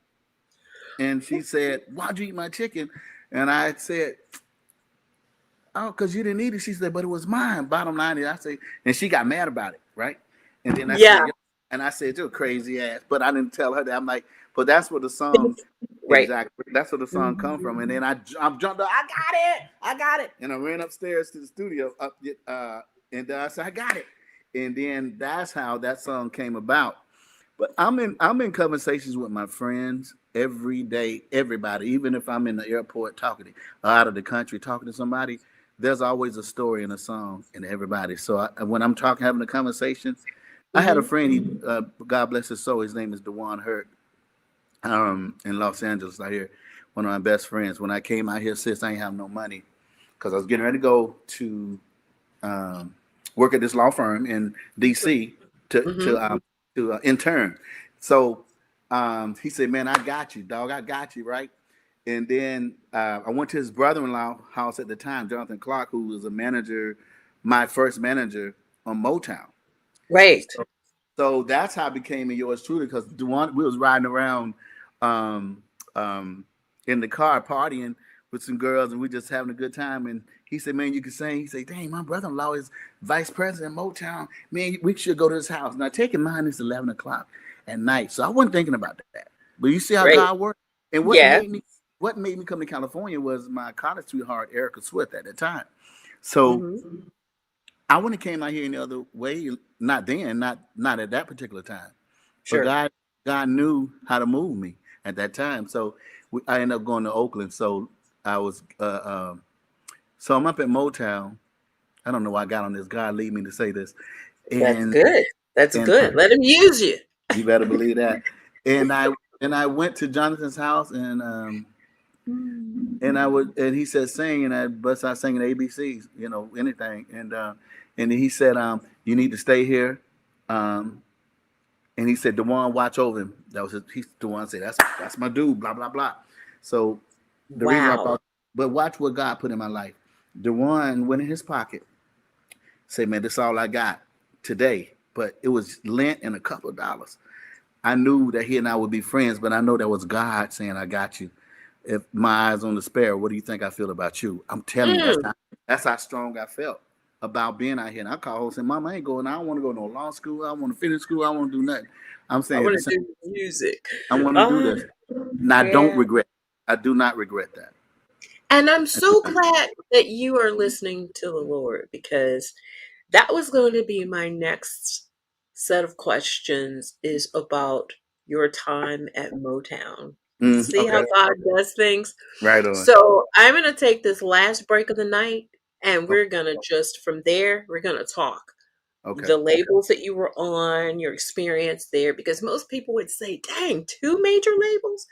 Speaker 2: and she said, "Why'd you eat my chicken?" And I said, "Oh, because you didn't eat it." She said, "But it was mine." Bottom line is, I say, and she got mad about it, right? And then I
Speaker 1: Yeah.
Speaker 2: said, "Yo," and I said, "You're crazy ass," but I didn't tell her that. I'm like, but that's what the song.
Speaker 1: Right.
Speaker 2: Exactly. That's where the song come from. And then I jumped up. I got it. I got it. And I ran upstairs to the studio. And I said, I got it. And then that's how that song came about. But I'm in conversations with my friends every day. Everybody, even if I'm in the airport talking to, out of the country talking to somebody, there's always a story in a song in everybody. So when I'm talking, having a conversation, I had a
Speaker 1: Hmm.
Speaker 2: friend. God bless his soul. His name is Dewan Hurt, in Los Angeles. I hear one of my best friends. When I came out here, sis, I ain't have no money because I was getting ready to go to um, work at this law firm in D.C. to
Speaker 1: Hmm.
Speaker 2: to um, to intern. So he said, "Man, I got you, dog. I got you, right?" And then I went to his brother-in-law house at the time, Jonathan Clark, who was a manager, my first manager on Motown.
Speaker 1: Right.
Speaker 2: So that's how I became a yours truly because we was riding around um, in the car partying with some girls and we just having a good time. And he said, "Man, you can sing." He said, "Dang, my brother-in-law is vice president of Motown. Man, we should go to his house." Now, take in mind it's 11 o'clock at night, so I wasn't thinking about that. But you see how
Speaker 1: Right.
Speaker 2: God works. And
Speaker 1: Yeah.
Speaker 2: what made me come to California was my college sweetheart, Erica Swift, at the time. So
Speaker 1: Hmm.
Speaker 2: I wouldn't have came out here any other way. Not then, not at that particular time. But
Speaker 1: Sure.
Speaker 2: God knew how to move me at that time. So I ended up going to Oakland. So I was so I'm up at Motown. I don't know why I got on this. God lead me to say this,
Speaker 1: That's
Speaker 2: and
Speaker 1: good. That's
Speaker 2: and
Speaker 1: good. Let him use you.
Speaker 2: you better believe that. And I went to Jonathan's house and he said sing and I bust out singing ABCs, anything. And he said, you need to stay here. Um, and he said, Dewan, watch over him. That was Dewan said, that's my dude, blah, blah, blah. So the reason why I
Speaker 1: Wow.
Speaker 2: brought, but watch what God put in my life. Dewan went in his pocket, said, "Man, this is all I got today." But it was lent and a couple of dollars. I knew that he and I would be friends, but I know that was God saying, "I got you." If my eyes on the sparrow, what do you think I feel about you? I'm telling you,
Speaker 1: Mm.
Speaker 2: that's how strong I felt about being out here. And I called her and said, "Mom, I ain't going. I don't want to go to no law school. I want to finish school. I want to do nothing." I'm
Speaker 1: I
Speaker 2: saying
Speaker 1: want
Speaker 2: the
Speaker 1: to
Speaker 2: same.
Speaker 1: do music.
Speaker 2: I want to do
Speaker 1: Oh,
Speaker 2: this, and I don't
Speaker 1: yeah.
Speaker 2: regret. I do not regret that.
Speaker 1: And I'm so glad that you are listening to the Lord because that was going to be my next set of questions is about your time at Motown. See how
Speaker 2: Okay,
Speaker 1: God does things?
Speaker 2: right on.
Speaker 1: So I'm going to take this last break of the night and
Speaker 2: Okay,
Speaker 1: we're going to just from there, we're going to talk
Speaker 2: okay.
Speaker 1: the labels that you were on, your experience there, because most people would say, dang, two major labels?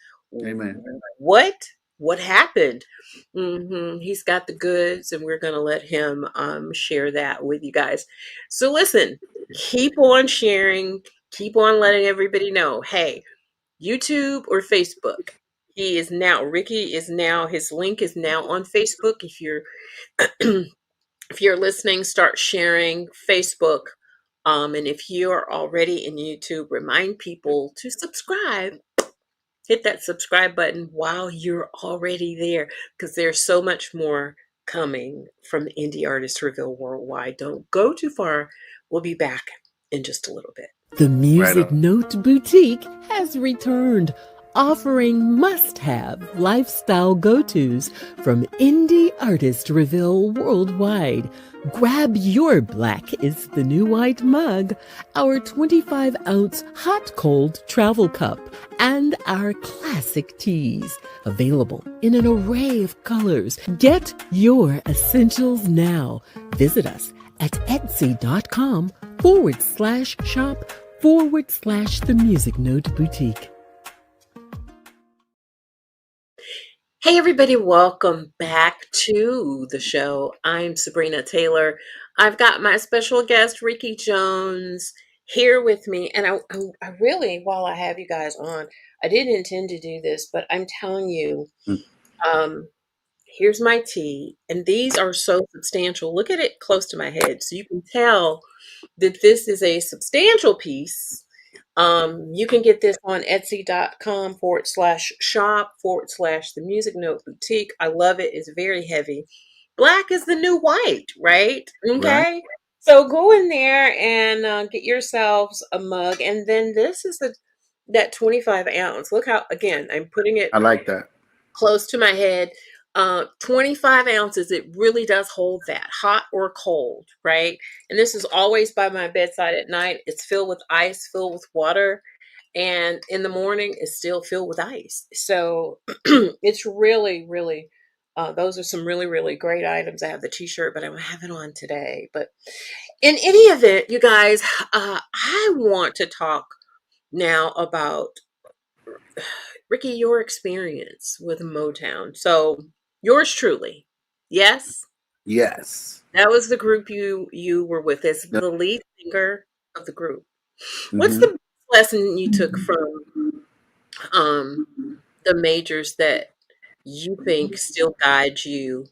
Speaker 2: Amen.
Speaker 1: What? What happened? He's got the goods, and we're going to let him share that with you guys. So listen, keep on sharing, keep on letting everybody know, hey, YouTube or Facebook. Ricky is now, his link is now on Facebook. If you're if you're listening, start sharing Facebook. And if you're already in YouTube, remind people to subscribe. Hit that subscribe button while you're already there because there's so much more coming from Indie Artists Reveal Worldwide. Don't go too far. We'll be back in just a little bit.
Speaker 3: The
Speaker 2: Right
Speaker 3: Music
Speaker 2: on.
Speaker 3: Note Boutique has returned, offering must-have lifestyle go-tos from indie artist Reveal worldwide. Grab your Black is the New White mug, our 25-ounce hot-cold travel cup, and our classic teas, available in an array of colors. Get your essentials now. Visit us at etsy.com/shop/the Music Note Boutique.
Speaker 1: Hey, everybody, welcome back to the show. I'm Sabrina Taylor. I've got my special guest, Ricky Jones, here with me. And I really, while I have you guys on, I didn't intend to do this, but I'm telling you,
Speaker 2: Mm.
Speaker 1: um, here's my tea. And these are so substantial. Look at it close to my head. So you can tell that this is a substantial piece. You can get this on etsy.com/shop/the Music Note Boutique. I love it. It's very heavy. Black is the new white, right?
Speaker 2: Right.
Speaker 1: Okay. So go in there and get yourselves a mug. And then this is that 25 ounce. Look how, again, I'm putting it
Speaker 2: I like that.
Speaker 1: close to my head. 25 ounces, it really does hold that, hot or cold, right? And this is always by my bedside at night. It's filled with ice, filled with water, and in the morning, it's still filled with ice. So it's really, really Those are some really, really great items. I have the t-shirt, but I don't have it on today. But in any event, you guys, I want to talk now about Ricky, your experience with Motown. So yours truly. Yes,
Speaker 2: Yes.
Speaker 1: that was the group you were with as
Speaker 2: Yep.
Speaker 1: the lead singer of the group. What's
Speaker 2: Mm-hmm.
Speaker 1: the lesson you took from um the majors that you think still guide you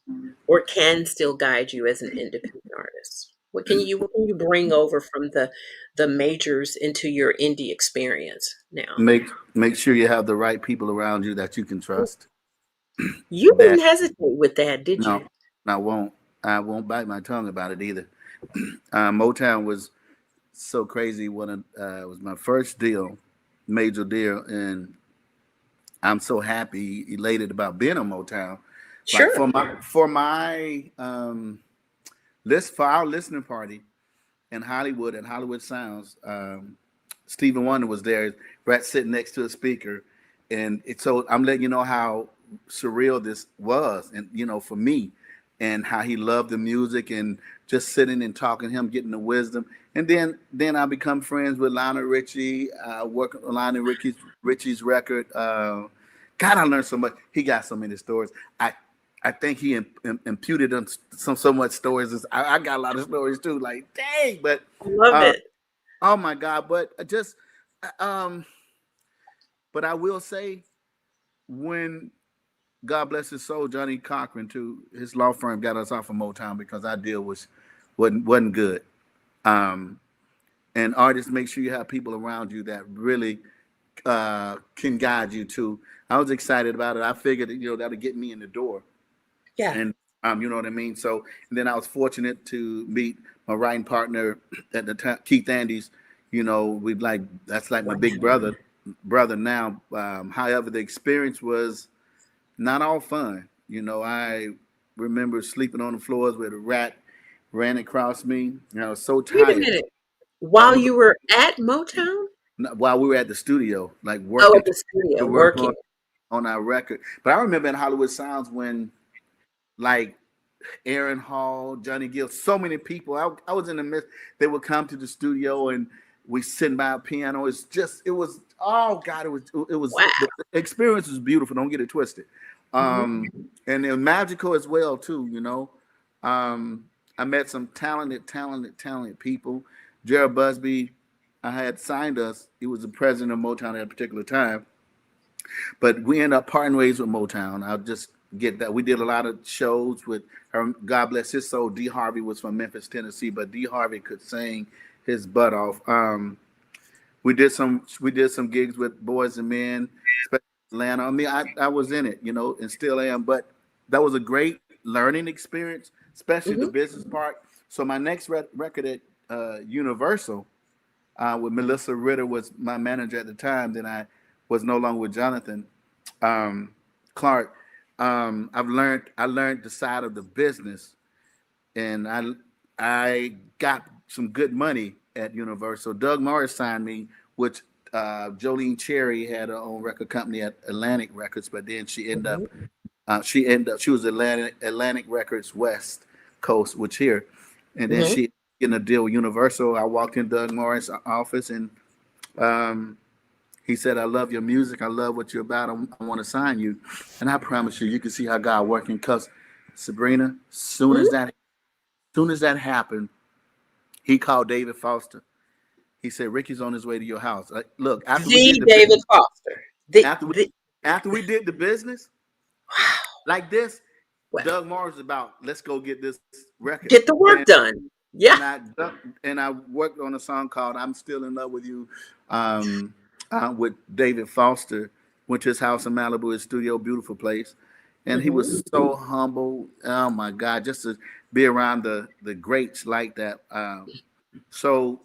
Speaker 1: or can still guide you as an independent artist? What can you bring over from the majors into your indie experience now?
Speaker 2: Make sure you have the right people around you that you can trust.
Speaker 1: You
Speaker 2: That
Speaker 1: didn't hesitate with that, did
Speaker 2: no,
Speaker 1: you?
Speaker 2: I won't. I won't bite my tongue about it either. Motown was so crazy when it was my first deal, major deal, and I'm so happy, elated about being on Motown. Like
Speaker 1: Sure.
Speaker 2: for my list for our listening party in Hollywood at Hollywood Sounds, Stephen Wonder was there. Brett sitting next to a speaker, and so I'm letting you know how surreal this was, and for me, and how he loved the music and just sitting and talking, him getting the wisdom, and then I become friends with Lionel Richie, working on Lionel Richie's record. God, I learned so much. He got so many stories. I think he imputed on so much stories. I got a lot of stories too. Like dang, but
Speaker 1: Love
Speaker 2: uh,
Speaker 1: it.
Speaker 2: oh my God! But just um, but I will say when God bless his soul, Johnny Cochran too, his law firm got us off of Motown because our deal wasn't good. Um, and artists, make sure you have people around you that really can guide you too. I was excited about it. I figured that'll get me in the door,
Speaker 1: Yeah.
Speaker 2: and you know what I mean. So and then I was fortunate to meet my writing partner at the time, Keith Andes. We like that's like my big
Speaker 1: Wow.
Speaker 2: brother now. However, the experience was not all fun. I remember sleeping on the floors where the rat ran across me. I was so
Speaker 1: Wait a
Speaker 2: tired.
Speaker 1: minute. While
Speaker 2: You
Speaker 1: you were at Motown?
Speaker 2: while we were at the studio, like
Speaker 1: Oh, at
Speaker 2: working
Speaker 1: the
Speaker 2: to
Speaker 1: studio,
Speaker 2: work
Speaker 1: working.
Speaker 2: on our record. But I remember in Hollywood Sounds when like Aaron Hall, Johnny Gill, so many people. I was in the midst. They would come to the studio and we sitting by a piano. It was oh God, it was
Speaker 1: Wow.
Speaker 2: the experience was beautiful. Don't get it twisted.
Speaker 1: Mhm.
Speaker 2: Um, and they're magical as well too. I met some talented people. Gerald Busby, I had signed us. He was the president of Motown at a particular time, but we ended up parting ways with Motown. I'll just get that. We did a lot of shows with her. God bless his soul. D. Harvey was from Memphis, Tennessee, but D. Harvey could sing his butt off. We did some gigs with Boys and Men, especially Atlanta. I mean, I was in it, and still am. But that was a great learning experience, especially the
Speaker 1: Mhm.
Speaker 2: business part. So my next record at Universal with Melissa Ritter was my manager at the time. Then I was no longer with Jonathan Clark. I learned the side of the business, and I got some good money at Universal. Doug Morris signed me, which Jolene Cherry had her own record company at Atlantic Records, but then
Speaker 1: Mhm.
Speaker 2: she was Atlantic Records West Coast, which here, and then
Speaker 1: Mhm.
Speaker 2: she getting a deal with Universal. I walked in Doug Morris' office and um, he said, "I love your music. I love what you're about. I want to sign you." And I promise you, you can see how God working. Cause Sabrina,
Speaker 1: Mhm.
Speaker 2: soon as that happened, he called David Foster. He said, "Ricky's on his way to your house." Like, look,
Speaker 1: The David Foster.
Speaker 2: after we
Speaker 1: The
Speaker 2: after we did the business
Speaker 1: wow.
Speaker 2: like this,
Speaker 1: Well,
Speaker 2: Doug Morris is about let's go get this record.
Speaker 1: get the work done. Yeah.
Speaker 2: and I and I worked on a song called "I'm Still in Love with You," um, with David Foster. Went to his house in Malibu, his studio, beautiful place, and he
Speaker 1: Mhm.
Speaker 2: was so humble. Oh my God, just to be around the greats like that. So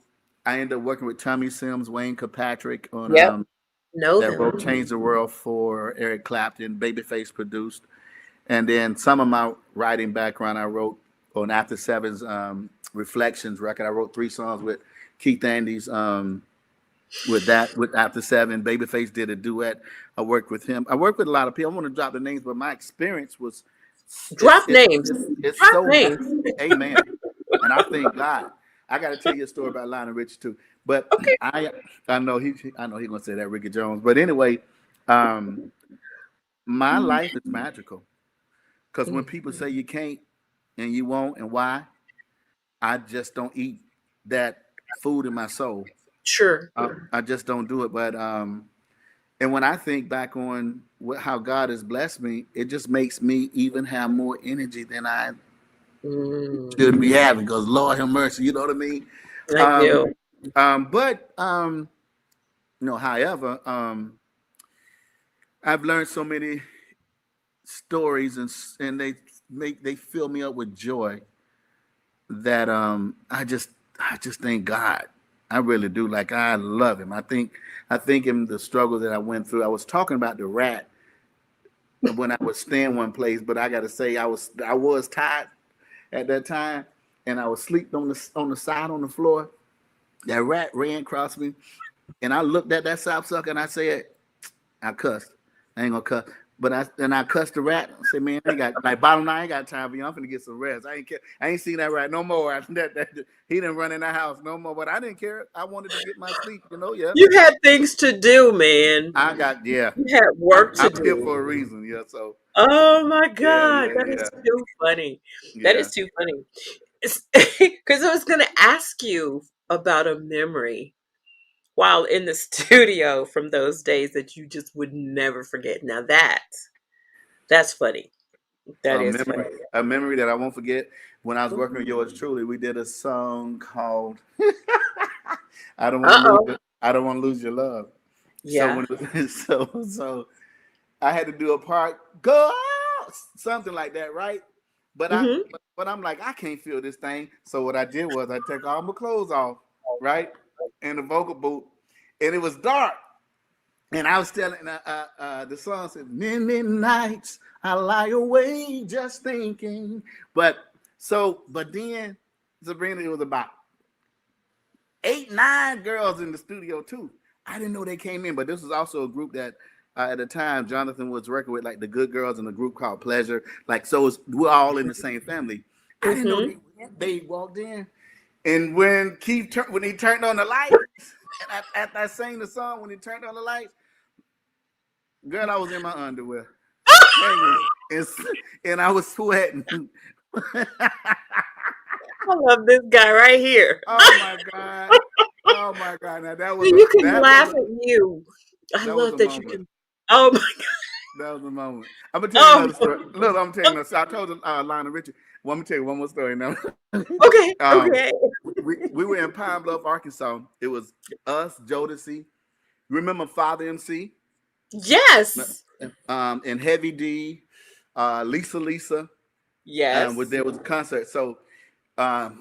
Speaker 2: I ended up working with Tommy Sims, Wayne Kirkpatrick on
Speaker 1: Yep. Know
Speaker 2: that
Speaker 1: them.
Speaker 2: wrote "Change the World" for Eric Clapton. Babyface produced. And then some of my writing background, I wrote on After Seven's Reflections record. I wrote 3 songs with Keith Andes with After Seven. Babyface did a duet. I worked with him. I worked with a lot of people. I want to drop the names, but my experience was
Speaker 1: Drop names.
Speaker 2: It's
Speaker 1: Drop
Speaker 2: so
Speaker 1: names.
Speaker 2: amen. And I thank God. I got to tell you a story about Lionel Richie too. But
Speaker 1: Okay.
Speaker 2: I know he gonna say that Ricky Jones. But anyway, um, my life is magical because when people say you can't and you won't and why, I just don't eat that food in my soul.
Speaker 1: Sure.
Speaker 2: I just don't do it. But and when I think back on how God has blessed me, it just makes me even have more energy than I
Speaker 1: Mm,
Speaker 2: should be having. Because Lord have mercy, you know what I mean.
Speaker 1: I do.
Speaker 2: But however, I've learned so many stories and they fill me up with joy that I just thank God. I really do. Like I love him. I think in the struggle that I went through. I was talking about the rat when I was staying one place, but I got to say I was tired at that time, and I was sleeping on the side on the floor. That rat ran across me, and I looked at that sapsucker and I said, I cussed. I ain't gonna cuss. But I cussed the rat. I said, man, I ain't got like bottom line, I ain't got time for you. I'm finna get some rest. I ain't care. I ain't seen that rat no more. After he didn't run in the house no more. But I didn't care. I wanted to get my sleep, yeah.
Speaker 1: You had things to do, man.
Speaker 2: I got yeah.
Speaker 1: You had
Speaker 2: I'm
Speaker 1: work to
Speaker 2: I'm here
Speaker 1: do.
Speaker 2: for a reason, yeah. So
Speaker 1: Oh my
Speaker 2: yeah,
Speaker 1: God,
Speaker 2: yeah,
Speaker 1: that
Speaker 2: yeah,
Speaker 1: is too funny. That
Speaker 2: yeah.
Speaker 1: is too funny. Because I was going to ask you about a memory while in the studio from those days that you just would never forget. Now that's funny. That
Speaker 2: A
Speaker 1: is
Speaker 2: memory,
Speaker 1: funny.
Speaker 2: a memory that I won't forget. When I was working with
Speaker 1: Mhm.
Speaker 2: yours truly, we did a song called "I Don't Want to Lose
Speaker 1: Uh-oh.
Speaker 2: Your, I Don't Want to Lose Your Love." So
Speaker 1: Yeah.
Speaker 2: so I had to do a part, go something like that, right? But I
Speaker 1: Hmm.
Speaker 2: but I'm like, I can't feel this thing. So what I did was I took all my clothes off, right? In the vocal booth. And it was dark. And I was telling the song said, many nights I lie awake just thinking. But then Sabrina, it was about 8, 9 girls in the studio too. I didn't know they came in, but this was also a group that at the time Jonathan was working with, like the Good Girls in a group called Pleasure. Like we're all in the same family. I didn't know
Speaker 1: Hmm.
Speaker 2: they walked in, and when when he turned on the lights, and after I sang the song, when he turned on the lights, girl, I was in my underwear, hanging, and, and I was sweating.
Speaker 1: I love this guy right here.
Speaker 2: Oh my god! Oh my god! Now that was
Speaker 1: And
Speaker 2: a
Speaker 1: you can
Speaker 2: that was
Speaker 1: laugh
Speaker 2: a
Speaker 1: at you. I
Speaker 2: that was
Speaker 1: love
Speaker 2: a
Speaker 1: that you
Speaker 2: moment.
Speaker 1: can. Oh my.
Speaker 2: That was the moment. I'm gonna tell you
Speaker 1: Oh.
Speaker 2: another story. Look, I'm telling you another story. I told Lionel Richie. Well, I'm gonna tell you one more story now.
Speaker 1: Okay.
Speaker 2: um,
Speaker 1: Okay.
Speaker 2: we were in Pine Bluff, Arkansas. It was us, Jodeci. Remember Father MC?
Speaker 1: Yes.
Speaker 2: And Heavy D, Lisa.
Speaker 1: Yes.
Speaker 2: There was a concert. So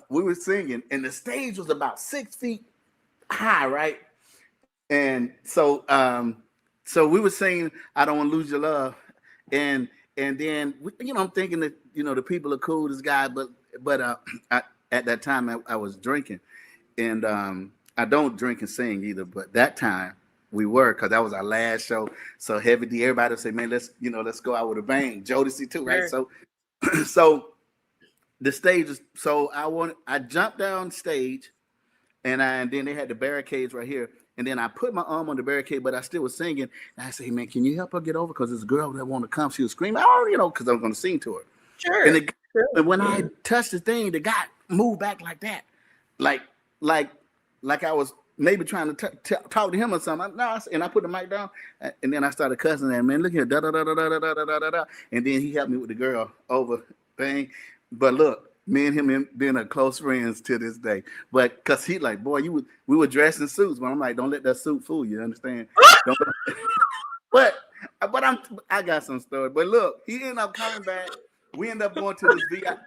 Speaker 2: we were singing, and the stage was about 6 feet high, right? And so we were singing "I Don't Want to Lose Your Love," and then I'm thinking that the people are cool, this guy, but I, at that time I was drinking, and I don't drink and sing either, but that time we were, because that was our last show. So Heavy D, everybody would say, man, let's go out with a bang. Jodeci too, right?
Speaker 1: Sure.
Speaker 2: So so the stage is so I jumped down stage, and then they had the barricades right here. And then I put my arm on the barricade, but I still was singing. And I said, hey, man, can you help her get over? Because this girl that wanted to come, she was screaming, oh, because I was going to sing to her. And,
Speaker 1: Sure.
Speaker 2: the,
Speaker 1: Sure.
Speaker 2: and when I touched the thing, the guy moved back like that. Like, like, like I was maybe trying to talk to him or something. And I put the mic down, and then I started cussing at, man, look here, da da da da da da da da da da. And then he helped me with the girl over thing. But look, me and him being a close friends to this day. But because he like, boy, we were dressed in suits, but I'm like, don't let that suit fool you. Understand? Don't. But I got some story. But look, he ended up coming back. We end up going to this VI.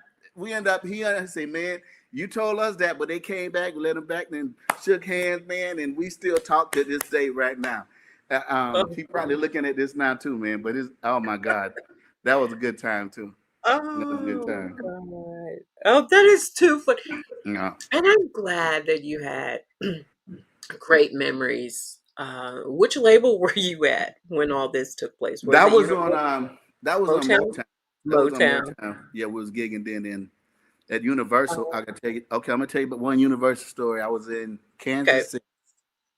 Speaker 2: He say, man, you told us that, but they came back, we let him back, then shook hands, man, and we still talk to this day right now.
Speaker 1: Oh,
Speaker 2: He probably looking at this now too, man. But oh my God, that was a good time too. That was a good
Speaker 1: oh
Speaker 2: time.
Speaker 1: God. Oh, that is too funny.
Speaker 2: Yeah.
Speaker 1: And I'm glad that you had great memories. Which label were you at when all this took place? Was
Speaker 2: That
Speaker 1: it
Speaker 2: was on
Speaker 1: Universal
Speaker 2: that was on
Speaker 1: Motown?
Speaker 2: Motown. That was on
Speaker 1: Motown.
Speaker 2: Motown. Yeah, we was gigging then. And at Universal,
Speaker 1: Oh,
Speaker 2: I can tell you. Okay, I'm gonna tell you about one Universal story. I was in
Speaker 1: okay.
Speaker 2: Kansas City.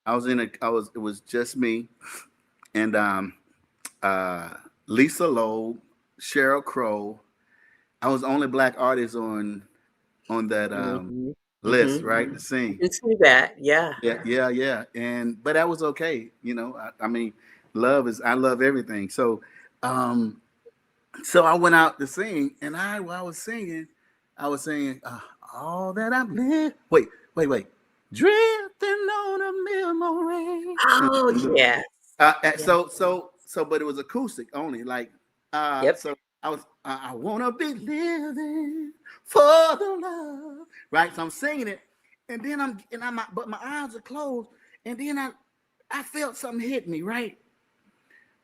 Speaker 2: I was in a. I was. It was just me and uh, Lisa Loeb, Sheryl Crow. I was the only black artist on that
Speaker 1: Mm-hmm.
Speaker 2: list,
Speaker 1: Mm-hmm.
Speaker 2: right? To
Speaker 1: I
Speaker 2: sing.
Speaker 1: can see that. Yeah.
Speaker 2: Yeah, yeah, yeah. And but that was okay. I mean, I love everything. Um, so I went out to sing, and while I was singing, all that I've lived. Wait. Drifting on a memory.
Speaker 1: Oh, yes. Yeah.
Speaker 2: But it was acoustic only. Like,
Speaker 1: Yep.
Speaker 2: so I wanna be living for the love, right? So I'm singing it, and then but my eyes are closed, and then I felt something hit me, right?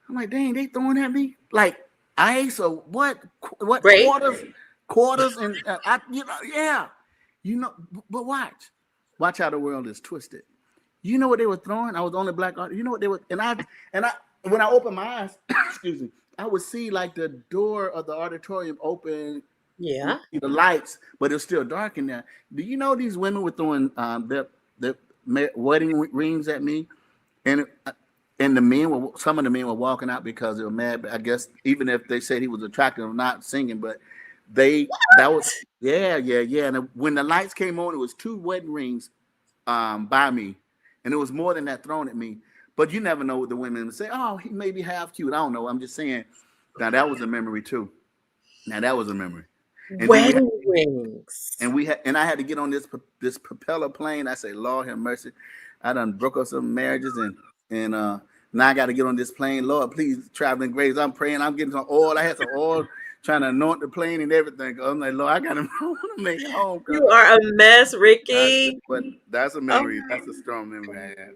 Speaker 2: I'm like, dang, they throwing at me like ice or what? What
Speaker 1: Great.
Speaker 2: quarters, and yeah, But watch how the world is twisted. You know what they were throwing? I was the only black artist. You know what they were, and I when I opened my eyes, excuse me, I would see like the door of the auditorium open,
Speaker 1: Yeah.
Speaker 2: the lights, but it's still dark in there. Do you know these women were throwing their wedding rings at me, and and some of the men were walking out because they were mad. But I guess even if they said he was attractive or not singing, but that was yeah. And when the lights came on, it was two wedding rings by me, and it was more than that thrown at me. But you never know what the women would say. Oh, he may be half cute. I don't know. I'm just saying. Now that was a memory too. Now that was a memory. And then
Speaker 1: Wedding rings.
Speaker 2: and I had to get on this propeller plane. I say, Lord have mercy. I done broke up some marriages and now I got to get on this plane. Lord, please, traveling grace. I'm praying. I'm getting some oil. I had some oil trying to anoint the plane and everything. I'm like, Lord, I got to make it home.
Speaker 1: You are a mess,
Speaker 2: But
Speaker 1: Ricky.
Speaker 2: that's a
Speaker 1: Oh,
Speaker 2: memory. That's a strong memory I have.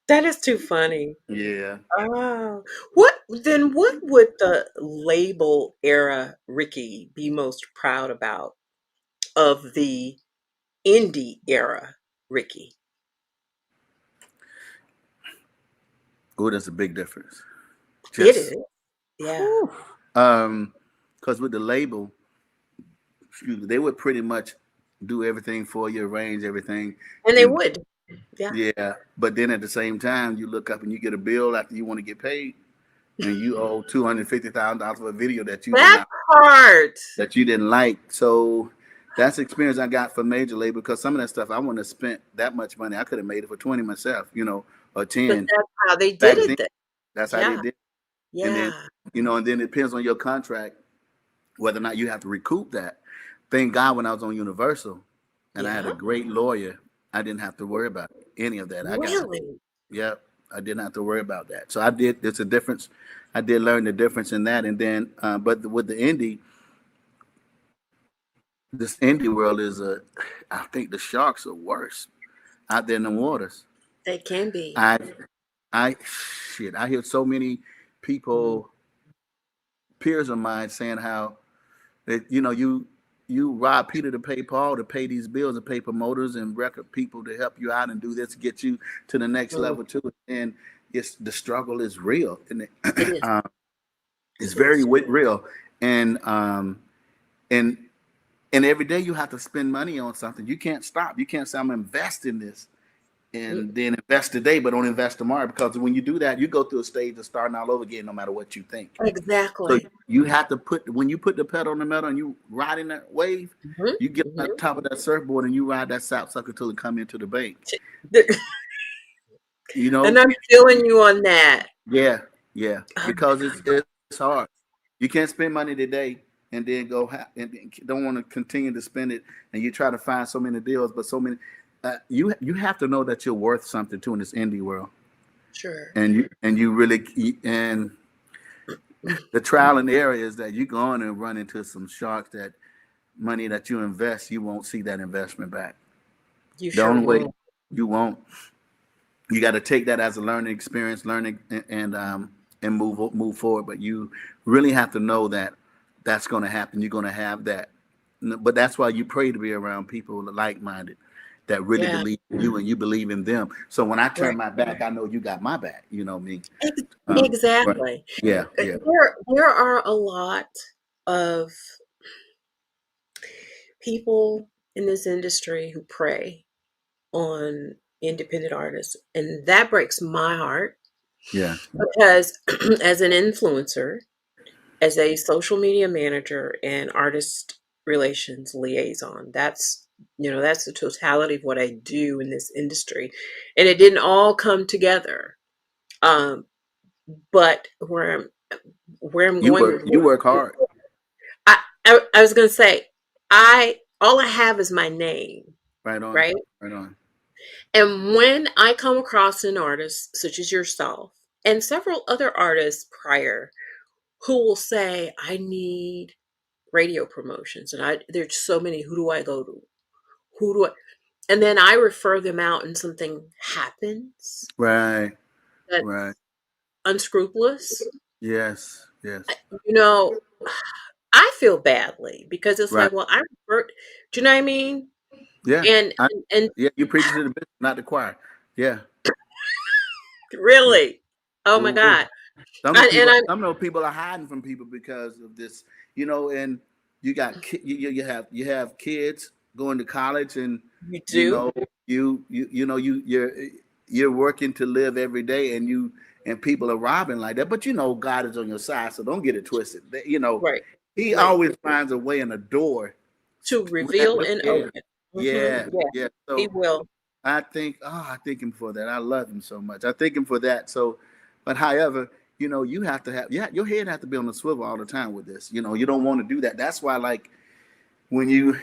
Speaker 1: that is too funny.
Speaker 2: Yeah.
Speaker 1: Oh, what would the label era Ricky be most proud about of the indie era Ricky?
Speaker 2: Oh, that's a big difference.
Speaker 1: It
Speaker 2: Just,
Speaker 1: is. Yeah.
Speaker 2: whew. Because with the label, excuse me, they would pretty much do everything for you, arrange everything.
Speaker 1: And they
Speaker 2: And
Speaker 1: would. Yeah.
Speaker 2: yeah, but then at the same time, you look up and you get a bill after you want to get paid, and you owe $250,000 for a video
Speaker 1: That part.
Speaker 2: that you didn't like. So that's the experience I got for major label because some of that stuff I wouldn't have spent that much money. I could have made it for 20 myself, or
Speaker 1: But
Speaker 2: 10
Speaker 1: that's how they did
Speaker 2: back
Speaker 1: it
Speaker 2: then.
Speaker 1: then.
Speaker 2: That's how they
Speaker 1: Yeah.
Speaker 2: did. And then
Speaker 1: Yeah.
Speaker 2: and then it depends on your contract whether or not you have to recoup that. Thank God when I was on Universal and I had a
Speaker 1: Yeah.
Speaker 2: great lawyer, I didn't have to worry about any of that.
Speaker 1: Really?
Speaker 2: Yep, I didn't have to worry about that. So I did. There's a difference. I did learn the difference in that. And then, but with the indie, this indie world I think the sharks are worse out there in the waters.
Speaker 1: They can be.
Speaker 2: I, I hear so many
Speaker 1: Mhm.
Speaker 2: people, peers of mine, saying how that you rob Peter to pay Paul to pay these bills and pay promoters and record people to help you out and do this, get you to the next
Speaker 1: Mm.
Speaker 2: level too. And the struggle is real, and
Speaker 1: It is.
Speaker 2: it's
Speaker 1: It
Speaker 2: very
Speaker 1: is.
Speaker 2: real. And and and every day you have to spend money on something. You can't stop. You can't say I'm investing this
Speaker 1: Mm.
Speaker 2: and then invest today, but don't invest tomorrow. Because when you do that, you go through a stage of starting all over again, no matter what you think. So
Speaker 1: Exactly.
Speaker 2: you have to when you put the pedal on the metal and you riding that wave,
Speaker 1: Mhm.
Speaker 2: you get on
Speaker 1: Mhm.
Speaker 2: top of that surfboard and you ride that sap sucker till it come into the bank.
Speaker 1: The-
Speaker 2: You
Speaker 1: And
Speaker 2: know,
Speaker 1: I'm feeling you on that.
Speaker 2: yeah,
Speaker 1: Oh my
Speaker 2: because
Speaker 1: God.
Speaker 2: it's hard. You can't spend money today and then and don't want to continue to spend it, and you try to find so many deals, but so many. You have to know that you're worth something too in this indie world,
Speaker 1: Sure.
Speaker 2: and you really and the trial and error is that you're going to run into some sharks that money that you invest, you won't see that investment back.
Speaker 1: You
Speaker 2: The
Speaker 1: sure
Speaker 2: only way
Speaker 1: won't.
Speaker 2: you won't, you got to take that as a learning experience, learning and move forward. But you really have to know that that's going to happen. You're going to have that. But that's why you pray to be around people like minded that really
Speaker 1: Yeah.
Speaker 2: believe in you and you believe in them. So when I
Speaker 1: Right.
Speaker 2: turn my back, I know you got my back. You know me.
Speaker 1: Ex-
Speaker 2: Right.
Speaker 1: Exactly.
Speaker 2: Yeah. Yeah.
Speaker 1: There are a lot. of people in this industry who prey on independent artists, and that breaks my heart
Speaker 2: Yeah.
Speaker 1: because as an influencer, as a social media manager and artist relations liaison, that's the totality of what I do in this industry, and it didn't all come together. Um, but where I'm
Speaker 2: You
Speaker 1: going
Speaker 2: work
Speaker 1: with
Speaker 2: you work hard.
Speaker 1: I was gonna say, I all I have is my name,
Speaker 2: Right on.
Speaker 1: right?
Speaker 2: Right on.
Speaker 1: And when I come across an artist such as yourself and several other artists prior who will say, I need radio promotions, and there's so many, who do I go to? Who do I and then I refer them out and something happens
Speaker 2: Right.
Speaker 1: that's
Speaker 2: Right.
Speaker 1: unscrupulous,
Speaker 2: Yes. Yes.
Speaker 1: you know, I feel badly because it's
Speaker 2: Right.
Speaker 1: like, well, I referred, do you know what I mean?
Speaker 2: Yeah.
Speaker 1: And
Speaker 2: I,
Speaker 1: and
Speaker 2: yeah. You preach to the bishop, not the choir. Yeah. Yeah.
Speaker 1: really, oh my
Speaker 2: Ooh-wee.
Speaker 1: God. And I'm
Speaker 2: Some of those people are hiding from people because of this, and you got you have kids going to college, and
Speaker 1: you
Speaker 2: you
Speaker 1: do,
Speaker 2: know you're working to live every day, and people are robbing like that. But God is on your side, so don't get it twisted.
Speaker 1: right,
Speaker 2: He
Speaker 1: right.
Speaker 2: always finds a way in a door.
Speaker 1: To reveal and
Speaker 2: Yeah,
Speaker 1: open.
Speaker 2: yeah,
Speaker 1: Yeah,
Speaker 2: yeah.
Speaker 1: he
Speaker 2: So
Speaker 1: will.
Speaker 2: I thank him for that. I love him so much. I thank him for that. So, but however, you have to have, yeah, your head has to be on the swivel all the time with this. You don't want to do that. That's why, like, when you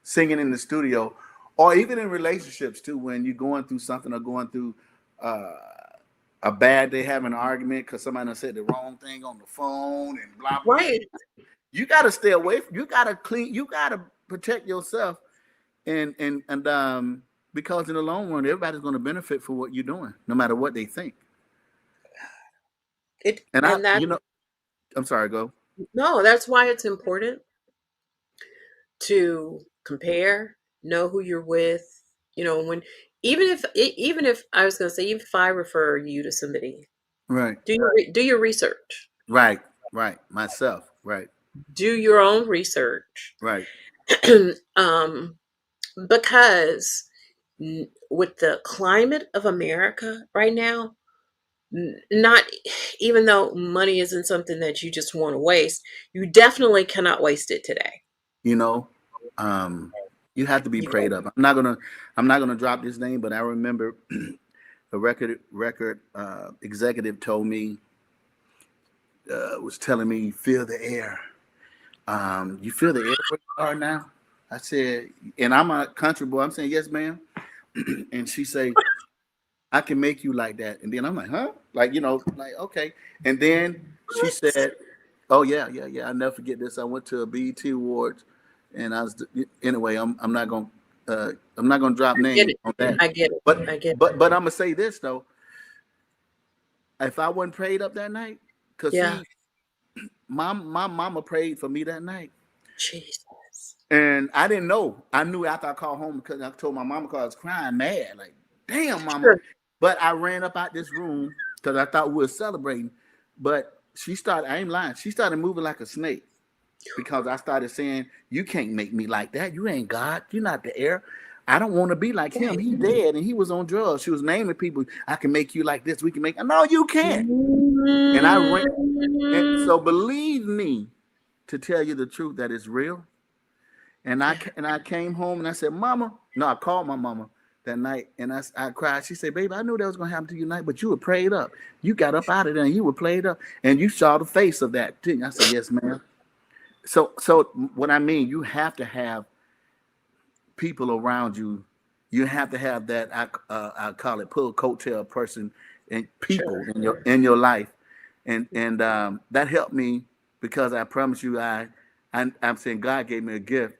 Speaker 2: singing in the studio, or even in relationships too, when you're going through something or going through uh, a bad day, having an argument because somebody done said the wrong thing on the phone and blah blah.
Speaker 1: Right.
Speaker 2: You got to stay away. You got to clean. You got to protect yourself, and because in the long run, everybody's going to benefit for what you're doing, no matter what they think.
Speaker 1: It
Speaker 2: And
Speaker 1: and that
Speaker 2: I'm sorry, go.
Speaker 1: no, that's why it's important to compare, know who you're with, when even if I was going to say, even if I refer you to somebody,
Speaker 2: Right,
Speaker 1: do your research.
Speaker 2: right, right. Myself, right,
Speaker 1: Do your own research.
Speaker 2: right.
Speaker 1: um because with the climate of America right now, not even though money isn't something that you just want to waste, you definitely cannot waste it today.
Speaker 2: You know, um, you have to be
Speaker 1: You
Speaker 2: prayed
Speaker 1: don't.
Speaker 2: up. I'm not gonna drop this name, but I remember a record executive told me, was telling me, feel the air. You feel the air where you are now? I said, and I'm a country boy. I'm saying, yes, ma'am. And she say, I can make you like that. And then I'm like, huh? Like, like, okay. And then she
Speaker 1: What?
Speaker 2: said, oh yeah, yeah, yeah. I'll never forget this. I went to a BET Awards, and anyway, I'm not gonna drop
Speaker 1: I get
Speaker 2: names
Speaker 1: it.
Speaker 2: on that.
Speaker 1: I get it.
Speaker 2: But
Speaker 1: I get it.
Speaker 2: but I'm gonna say this though. If I wasn't prayed up that night, cause
Speaker 1: Yeah.
Speaker 2: see, my mama prayed for me that night.
Speaker 1: Jesus.
Speaker 2: And I didn't know. I knew after I called home because I told my mama because I was crying mad. Like, damn, mama.
Speaker 1: Sure.
Speaker 2: But I ran up out this room because I thought we were celebrating. But I ain't lying. She started moving like a snake because I started saying, you can't make me like that. You ain't God. You're not the heir. I don't want to be like him.
Speaker 1: Right.
Speaker 2: He dead and he was on drugs. She was naming people. I can make you like this. We can make. No, you can't. And I ran. And
Speaker 1: Mm.
Speaker 2: so believe me to tell you the truth that it's real.
Speaker 1: Yeah.
Speaker 2: And I came home and I said, Mama. No, I called my mama that night and I cried. She said, Baby, I knew that was gonna happen to you tonight, but you were prayed up. You got up out of there and you were prayed up, and you saw the face of that, didn't you? I said, yes, ma'am. So what I mean, you have to have people around you. You have to have that. I call it pull coattail person and people
Speaker 1: Sure.
Speaker 2: in your life, and that helped me because I promise you, I'm saying God gave me a gift.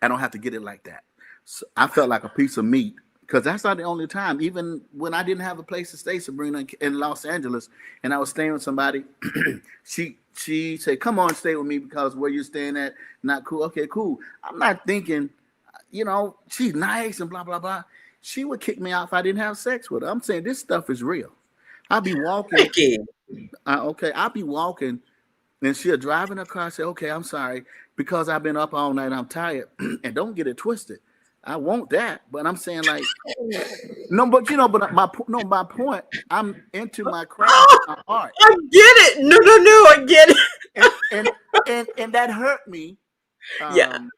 Speaker 2: I don't have to get it like that. So I felt like a piece of meat because that's not the only time. Even when I didn't have a place to stay, Sabrina, in Los Angeles, and I was staying with somebody, she said, "Come on, stay with me because where you're staying at not cool." Okay, cool. I'm not thinking, she's nice and blah blah blah. She would kick me out if I didn't have sex with her. I'm saying this stuff is real. I'll be walking.
Speaker 1: Ricky.
Speaker 2: Okay, I'll be walking And she'll drive in her car and say, okay, I'm sorry, because I've been up all night, I'm tired. And don't get it twisted. I want that. But I'm saying like, no, but but my point, I'm into my craft,
Speaker 1: Oh,
Speaker 2: my art.
Speaker 1: I get it. No, no, no, I get it.
Speaker 2: And and that hurt me.
Speaker 1: Yeah.
Speaker 2: Um,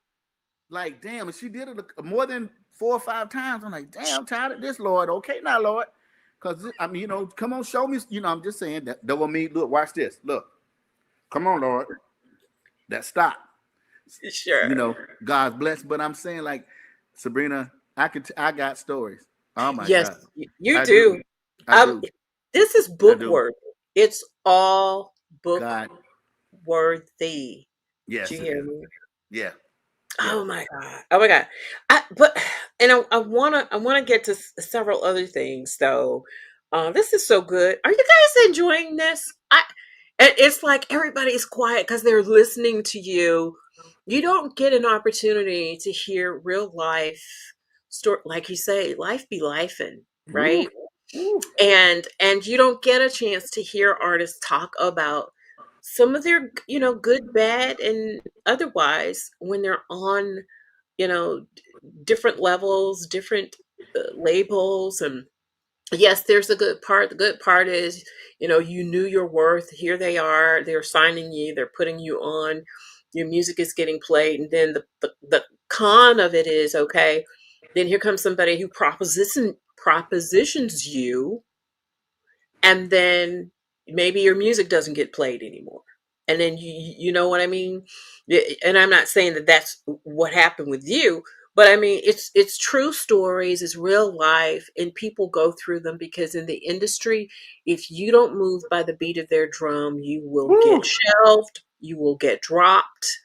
Speaker 2: like, damn, and she did it more than 4 or 5 times. I'm like, damn, I'm tired of this, Lord. Okay, now, Lord. Because, I mean, come on, show me. I'm just saying that don't mean, look, watch this. Look, come on, Lord. That stop.
Speaker 1: Sure.
Speaker 2: God's blessed. But I'm saying, like, Sabrina, I got stories. Oh, my
Speaker 1: Yes,
Speaker 2: God.
Speaker 1: you
Speaker 2: I do.
Speaker 1: do.
Speaker 2: I do.
Speaker 1: This is
Speaker 2: I
Speaker 1: book
Speaker 2: do.
Speaker 1: worthy. It's all book
Speaker 2: God.
Speaker 1: worthy. Do
Speaker 2: Yes,
Speaker 1: you
Speaker 2: it
Speaker 1: hear
Speaker 2: is.
Speaker 1: me?
Speaker 2: Yeah. Yeah.
Speaker 1: Oh my God. Oh my God. But and I wanna get to several other things though. This is so good. Are you guys enjoying this? It's like everybody's quiet because they're listening to you. You don't get an opportunity to hear real life story, like you say, life be lifing,
Speaker 2: Ooh.
Speaker 1: right?
Speaker 2: Ooh.
Speaker 1: And you don't get a chance to hear artists talk about some of their good, bad, and otherwise when they're on you know different levels, different labels. And yes, there's a good part. The good part is you knew your worth. Here they are, they're signing you, they're putting you on, your music is getting played. And then the con of it is, okay, then here comes somebody who propositions you, and then maybe your music doesn't get played anymore. And then you know what I mean. And I'm not saying that that's what happened with you, but I mean it's true stories, it's real life, and people go through them because in the industry, if you don't move by the beat of their drum, you will get
Speaker 2: Ooh.
Speaker 1: shelved, you will get dropped,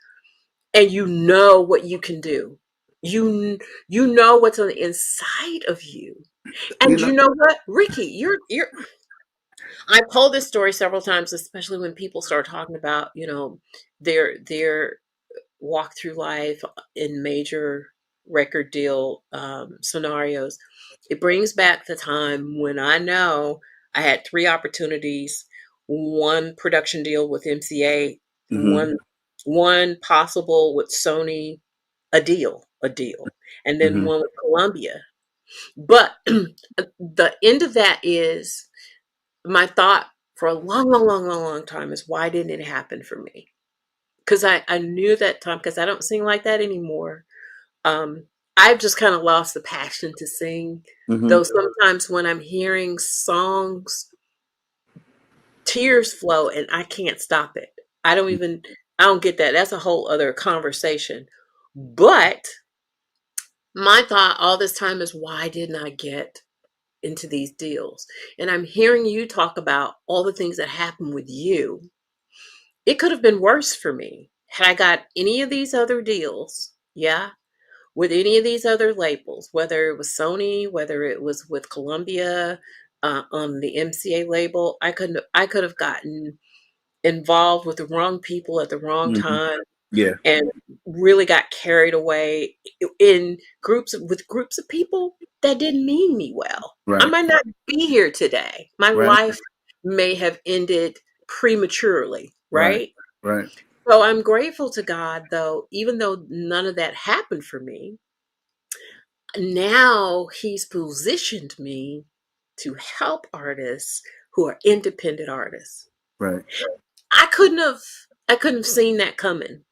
Speaker 1: and you know what you can do. You know what's on the inside of you.
Speaker 2: You
Speaker 1: And
Speaker 2: know,
Speaker 1: you know what, Ricky, you're I've told this story several times, especially when people start talking about, their walk through life in major record deal scenarios. It brings back the time when I know I had three opportunities: one production deal with MCA,
Speaker 2: mm-hmm,
Speaker 1: one possible with Sony, a deal, and then
Speaker 2: mm-hmm.
Speaker 1: one with Columbia. But the end of that is my thought for a long, long, long, long, long time is, why didn't it happen for me? Because I knew that time, because I don't sing like that anymore. Um, I've just kind of lost the passion to sing.
Speaker 2: Mm-hmm.
Speaker 1: Though sometimes when I'm hearing songs, tears flow and I can't stop it. I don't get that. That's a whole other conversation. But my thought all this time is, why didn't I get into these deals? And I'm hearing you talk about all the things that happened with you. It could have been worse for me had I got any of these other deals. Yeah. With any of these other labels, whether it was Sony, whether it was with Columbia, on the MCA label, I could have gotten involved with the wrong people at the wrong
Speaker 2: Mm-hmm.
Speaker 1: time
Speaker 2: Yeah.
Speaker 1: and really got carried away in groups of people that didn't mean me well. I
Speaker 2: Right.
Speaker 1: might not be here today. My
Speaker 2: Right.
Speaker 1: life may have ended prematurely,
Speaker 2: Right.
Speaker 1: right?
Speaker 2: Right.
Speaker 1: So I'm grateful to God, though, even though none of that happened for me, now He's positioned me to help artists who are independent artists.
Speaker 2: Right.
Speaker 1: I couldn't have I couldn't have seen that coming.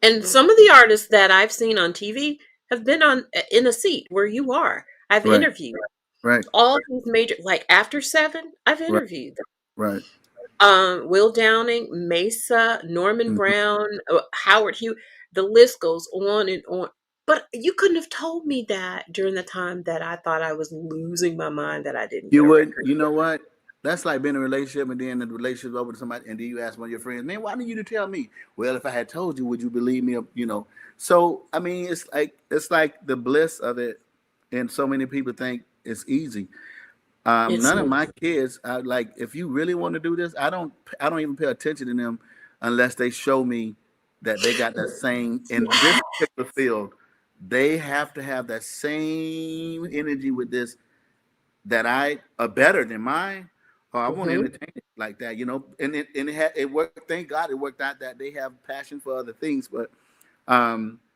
Speaker 1: And some of the artists that I've seen on TV have been on in a seat where you are. I've
Speaker 2: Right.
Speaker 1: interviewed
Speaker 2: Right.
Speaker 1: all these major, like After Seven. I've
Speaker 2: Right.
Speaker 1: interviewed them.
Speaker 2: Right.
Speaker 1: Will Downing, Mesa, Norman
Speaker 2: Mm-hmm.
Speaker 1: Brown, Howard Hughes. The list goes on and on. But you couldn't have told me that during the time that I thought I was losing my mind, that I didn't get
Speaker 2: You
Speaker 1: a
Speaker 2: would.
Speaker 1: record.
Speaker 2: You know what? That's like being in a relationship and then the relationship's over to somebody, and then you ask one of your friends, "Man, why didn't you tell me?" Well, if I had told you, would you believe me? So I mean, it's like the bliss of it, and so many people think it's easy.
Speaker 1: It's
Speaker 2: None of
Speaker 1: not.
Speaker 2: my kids, like, if you really want to do this, I don't even pay attention to them unless they show me that they got that same in this particular field. They have to have that same energy with this that I are better than mine, or I won't
Speaker 1: Mhm.
Speaker 2: entertain it. like that, it worked. Thank God it worked out that they have passion for other things, but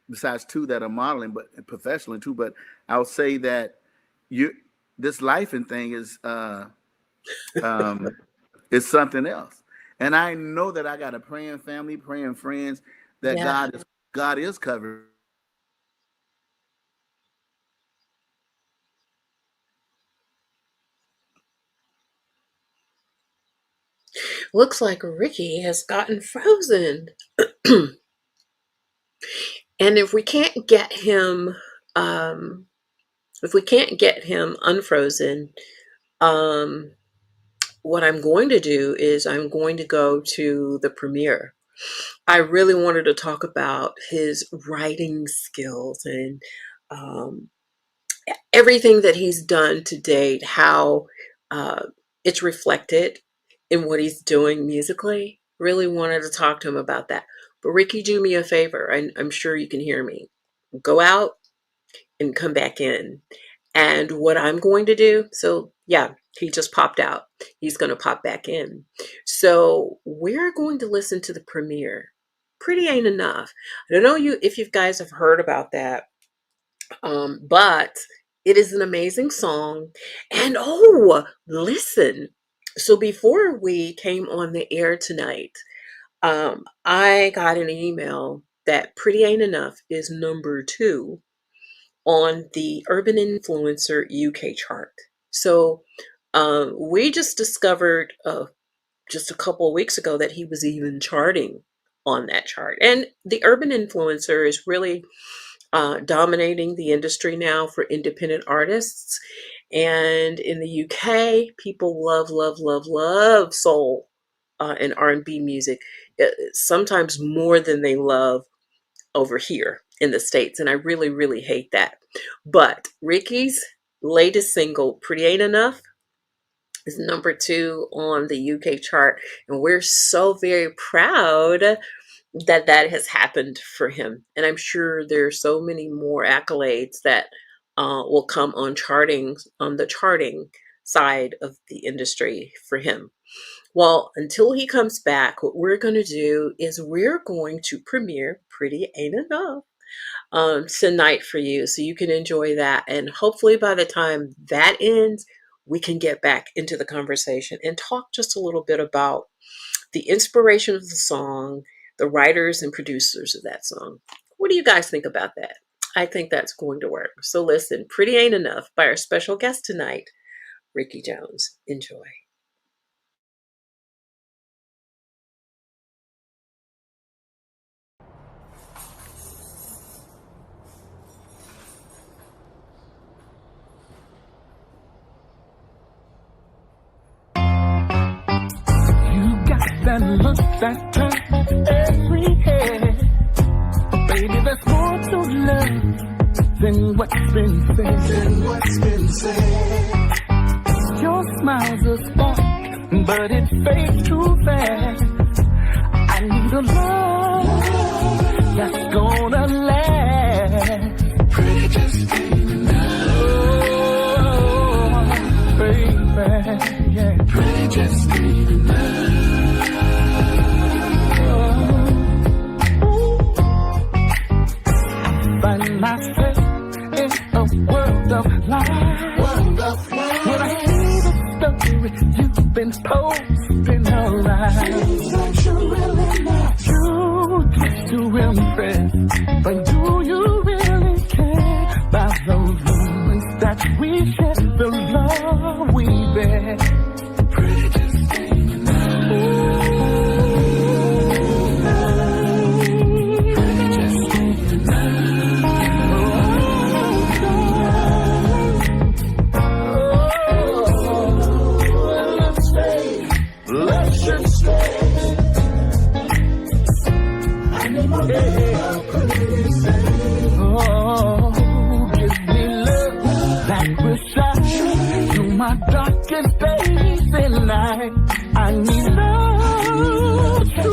Speaker 2: besides two that are modeling, but professionally too. But I'll say that this life and thing is something else. And I know that I got a praying family, praying friends that
Speaker 1: Yeah.
Speaker 2: God is covering.
Speaker 1: Looks like Ricky has gotten frozen. And if we can't get him, unfrozen, what I'm going to do is I'm going to go to the premiere. I really wanted to talk about his writing skills and everything that he's done to date, how it's reflected in what he's doing musically. Really wanted to talk to him about that. But Ricky, do me a favor. I'm sure you can hear me. Go out and come back in. And what I'm going to do, so yeah, he just popped out. He's going to pop back in. So we're going to listen to the premiere. Pretty Ain't Enough. I don't know if you guys have heard about that, but it is an amazing song. And oh, listen. So before we came on the air tonight, I got an email that Pretty Ain't Enough is number 2 on the Urban Influencer UK chart. So we just discovered just a couple of weeks ago that he was even charting on that chart. And the Urban Influencer is really dominating the industry now for independent artists. And in the UK, people love soul and R&B music, sometimes more than they love over here in the States. And I really hate that. But Ricky's latest single, Pretty Ain't Enough, is number 2 on the UK chart. And we're so very proud that has happened for him. And I'm sure there's so many more accolades that will come on the charting side of the industry for him. Well, until he comes back, what we're going to do is we're going to premiere Pretty Ain't Enough tonight for you, so you can enjoy that. And hopefully by the time that ends, we can get back into the conversation and talk just a little bit about the inspiration of the song, the writers and producers of that song. What do you guys think about that? I think that's going to work. So listen, Pretty Ain't Enough by our special guest tonight, Ricky Jones. Enjoy.
Speaker 4: That look that turns every head. Baby, there's more to love than what's been said. Your smile's a spark, but it fades too fast. I need a love that's gonna last. Pretty just ain't enough. Oh, baby, yeah. Pretty just ain't enough. Find myself in a world of life. When I see the story you've been posting around, seems like you're really not. You get to impress, but do you really care about those moments that we share, the love we bear? Pretty just ain't enough. Pretty just ain't enough. My darkest days and night, I need love to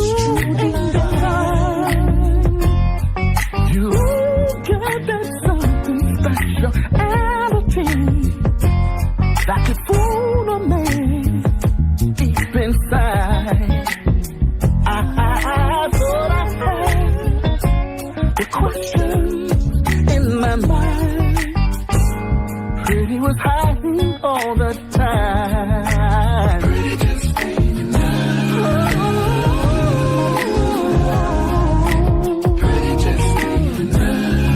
Speaker 4: define. You got that something speciality that could fool a man deep inside. was hiding all the time. Pretty just ain't enough. Pretty just ain't enough.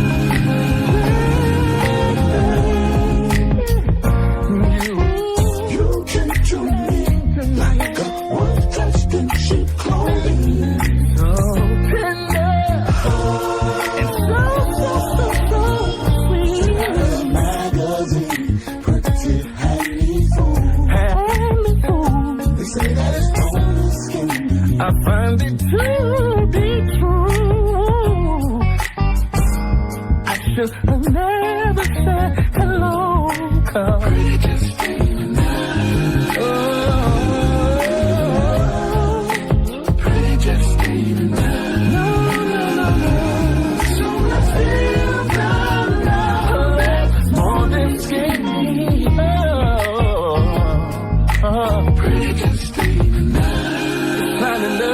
Speaker 4: You came to me like a one-touched in cheap clothing. So tender and so sweet. Magazine, pretty handy fool. Handy fool. They say that it's on the skin. I find it to be true. I should have never said hello, 'cause pretty just ain't enough. Pretty just ain't enough. No. So let's feel the love. Let's more than skinny. Pretty just ain't enough. Not enough.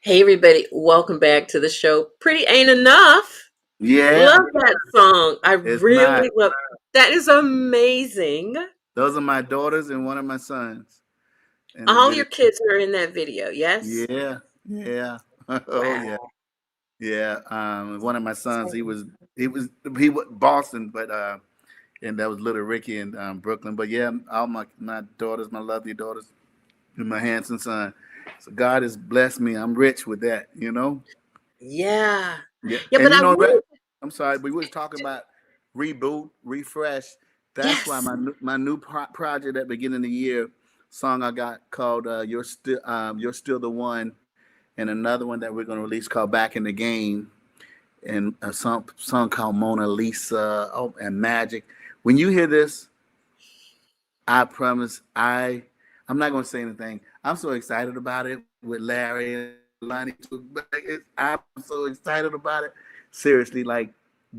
Speaker 1: Hey everybody, welcome back to the show. Pretty Ain't Enough.
Speaker 2: Yeah,
Speaker 1: Love that song. I
Speaker 2: it's not.
Speaker 1: really love that. Is amazing.
Speaker 2: Those are my daughters and one of my sons. And the
Speaker 1: All
Speaker 2: video.
Speaker 1: your kids are in that video, yes?
Speaker 2: Yeah, yeah. Oh yeah,
Speaker 1: Wow.
Speaker 2: yeah. One of my sons, he was Boston, but and that was little Ricky in Brooklyn. But yeah, all my daughters, my lovely daughters, and my handsome son. So God has blessed me. I'm rich with that, you know.
Speaker 1: Yeah.
Speaker 2: Yeah,
Speaker 1: Yeah,
Speaker 2: and
Speaker 1: but
Speaker 2: you
Speaker 1: I
Speaker 2: know
Speaker 1: wanted
Speaker 2: what? I'm sorry, but we was talking about reboot, refresh. That's why
Speaker 1: yes.
Speaker 2: my new project at the beginning of the year song I got called You're Still the One, and another one that we're gonna release called Back in the Game, and a song called Mona Lisa. Oh, and Magic. When you hear this, I promise I'm not gonna say anything. I'm so excited about it with Larry and Lonnie too. But I'm so excited about it. Seriously, like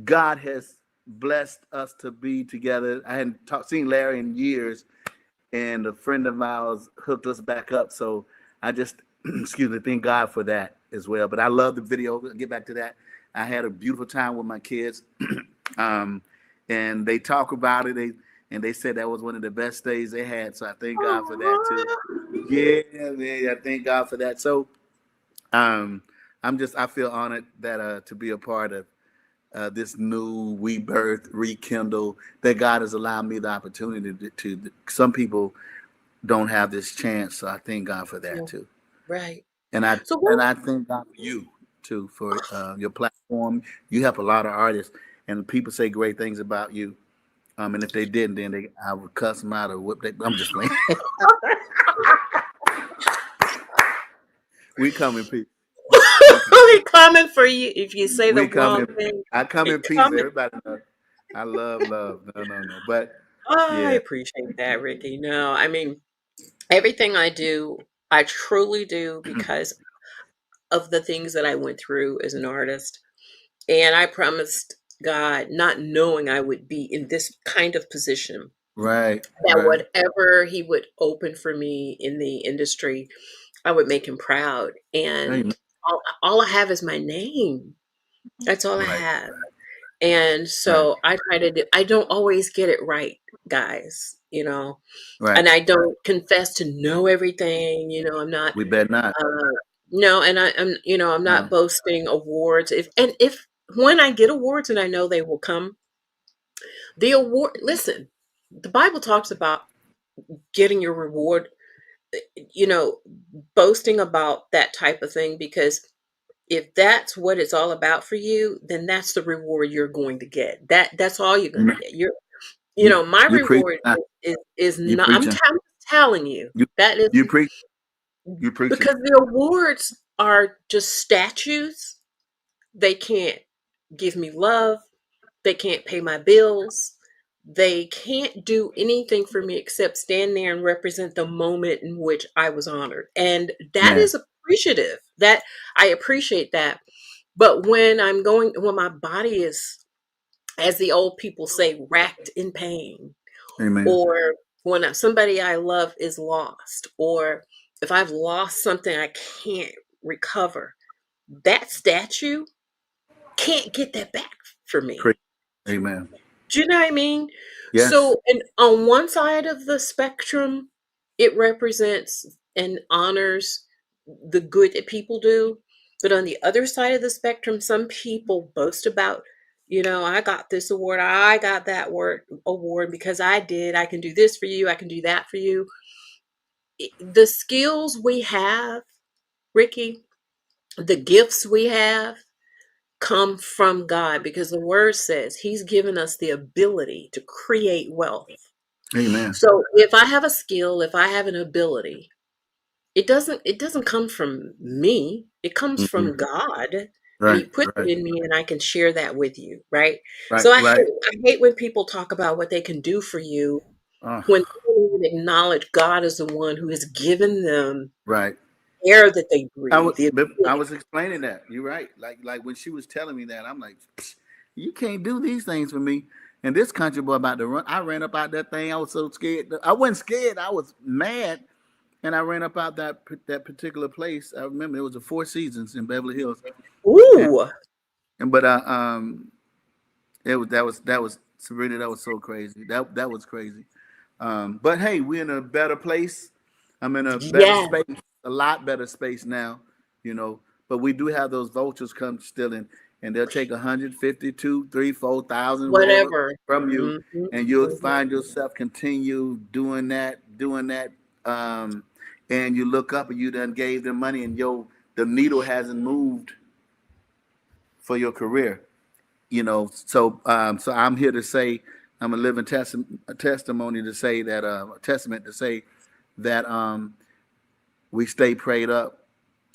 Speaker 2: God has blessed us to be together. I hadn't seen Larry in years, and a friend of ours hooked us back up. So I just excuse me, thank God for that as well. But I love the video. We'll get back to that. I had a beautiful time with my kids. um, and they talk about it. They said that was one of the best days they had. So I thank God for that too. Yeah, man, I thank God for that. So um, I feel honored that to be a part of this new rebirth, rekindle that God has allowed me the opportunity to. Some people don't have this chance, so I thank God for that
Speaker 1: Yeah,
Speaker 2: too.
Speaker 1: right.
Speaker 2: And I
Speaker 1: So
Speaker 2: and
Speaker 1: what
Speaker 2: I thank God for you too for your platform. You help a lot of artists, and people say great things about you. And if they didn't, then I would cuss them out or whip them. I'm just playing. We come in peace. We come.
Speaker 1: we coming for you if you say the
Speaker 2: We come
Speaker 1: wrong
Speaker 2: in.
Speaker 1: thing.
Speaker 2: I come
Speaker 1: We
Speaker 2: in peace.
Speaker 1: coming.
Speaker 2: Everybody knows. I love love. No, no, no. But
Speaker 1: I
Speaker 2: yeah,
Speaker 1: appreciate that, Ricky. No, I mean everything I do, I truly do because of the things that I went through as an artist. And I promised God, not knowing I would be in this kind of position,
Speaker 2: right,
Speaker 1: that
Speaker 2: right.
Speaker 1: whatever He would open for me in the industry, I would make Him proud. And
Speaker 2: Amen.
Speaker 1: all I have is my name. That's all I
Speaker 2: Right,
Speaker 1: have. And
Speaker 2: right,
Speaker 1: so I try to do, I don't always get it right, guys,
Speaker 2: right.
Speaker 1: and I don't confess to know everything. I'm not,
Speaker 2: We bet not.
Speaker 1: uh, no, and I'm not
Speaker 2: No.
Speaker 1: boasting awards. If when I get awards and I know they will come, the award, listen, the Bible talks about getting your reward, you know, boasting about that type of thing, because if that's what it's all about for you, then that's the reward you're going to get. That's all you're going to get. My
Speaker 2: You preach.
Speaker 1: reward is
Speaker 2: You
Speaker 1: not.
Speaker 2: preaching.
Speaker 1: I'm telling you
Speaker 2: You
Speaker 1: that is
Speaker 2: you preach. You preaching.
Speaker 1: because the awards are just statues. They can't give me love. They can't pay my bills. they can't do anything for me except stand there and represent the moment in which I was honored. And that
Speaker 2: Man,
Speaker 1: is appreciative. That I appreciate that. But when my body is, as the old people say, racked in pain,
Speaker 2: amen.
Speaker 1: or when somebody I love is lost, or if I've lost something I can't recover, that statue can't get that back for me.
Speaker 2: Praise. Amen.
Speaker 1: Do you know what I mean?
Speaker 2: Yes.
Speaker 1: So, and on one side of the spectrum, it represents and honors the good that people do. But on the other side of the spectrum, some people boast about, I got this award, I got that award because I did. I can do this for you, I can do that for you. The skills we have, Ricky, the gifts we have, come from God because the word says He's given us the ability to create wealth.
Speaker 2: Amen.
Speaker 1: So if I have a skill, if I have an ability, it doesn't come from me. It comes
Speaker 2: Hmm.
Speaker 1: from God. And He
Speaker 2: Right.
Speaker 1: put
Speaker 2: Right.
Speaker 1: it in me and I can share that with you, right?
Speaker 2: Right.
Speaker 1: So I hate
Speaker 2: Right.
Speaker 1: I hate when people talk about what they can do for you
Speaker 2: Oh,
Speaker 1: when they don't even acknowledge God is the one who has given them
Speaker 2: right.
Speaker 1: air that they
Speaker 2: I was,
Speaker 1: breathe, the
Speaker 2: but I
Speaker 1: ability.
Speaker 2: was explaining that. You're right. Like when she was telling me that, I'm like, "Psst, you can't do these things for me. And this country boy about to run. I ran up out that thing. I was so scared. I wasn't scared. I was mad. And I ran up out that particular place. I remember it was the Four Seasons in Beverly Hills. And,
Speaker 1: Ooh,
Speaker 2: and but that was Sabrina. That was so crazy. That was crazy. But hey, we're in a better place. I'm in a better
Speaker 1: yeah,
Speaker 2: space, a lot better space now, you know. But we do have those vultures come stealing, and they'll take 150, 2, 3, 4,000, whatever
Speaker 1: whatever.
Speaker 2: from you,
Speaker 1: Hmm.
Speaker 2: and you'll
Speaker 1: Hmm.
Speaker 2: find yourself continue doing that, and you look up and you done gave them money, and the needle hasn't moved for your career, you know. So I'm here to say I'm a living testimony to say that a testament to say that we stay prayed up,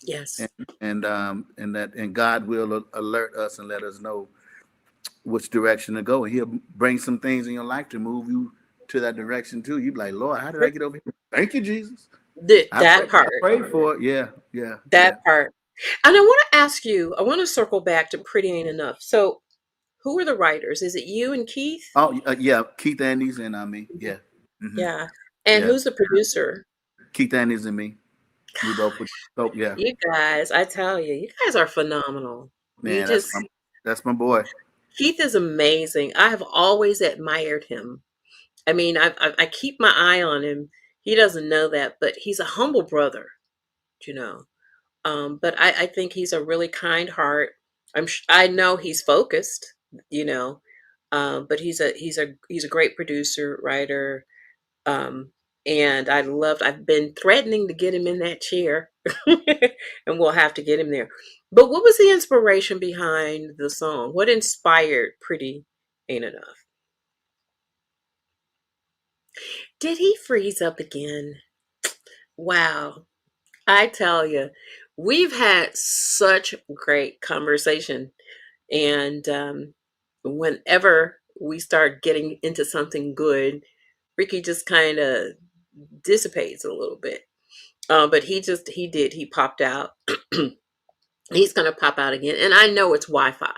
Speaker 1: Yes.
Speaker 2: and and God will alert us and let us know which direction to go, and He'll bring some things in your life to move you to that direction too. You be like, Lord, how did I get over here? Thank you, Jesus.
Speaker 1: That part.
Speaker 2: I prayed for it. Yeah, yeah,
Speaker 1: That
Speaker 2: yeah.
Speaker 1: part. And I want to circle back to Pretty Ain't Enough. So, who are the writers? Is it you and Keith?
Speaker 2: Oh, yeah. Keith Andes and me.
Speaker 1: Mhm.
Speaker 2: Yeah, hmm,
Speaker 1: Yeah. And
Speaker 2: yeah.
Speaker 1: who's the producer?
Speaker 2: Keith Andes and me. We both. So yeah,
Speaker 1: You guys, I tell you, you guys are phenomenal. You
Speaker 2: man.
Speaker 1: just,
Speaker 2: That's my boy.
Speaker 1: Keith is amazing. I have always admired him. I mean, I keep my eye on him. He doesn't know that, but he's a humble brother, you know. But I think he's a really kind heart. I know he's focused, you know, but he's a great producer, writer, um, and I've been threatening to get him in that chair, and we'll have to get him there. But what was the inspiration behind the song? What inspired Pretty Ain't Enough? Did he freeze up again? Wow. I tell you, we've had such great conversation. And whenever we start getting into something good, Ricky just kind of dissipates a little bit. But he popped out. He's going to pop out again. And I know it's Wi-Fi.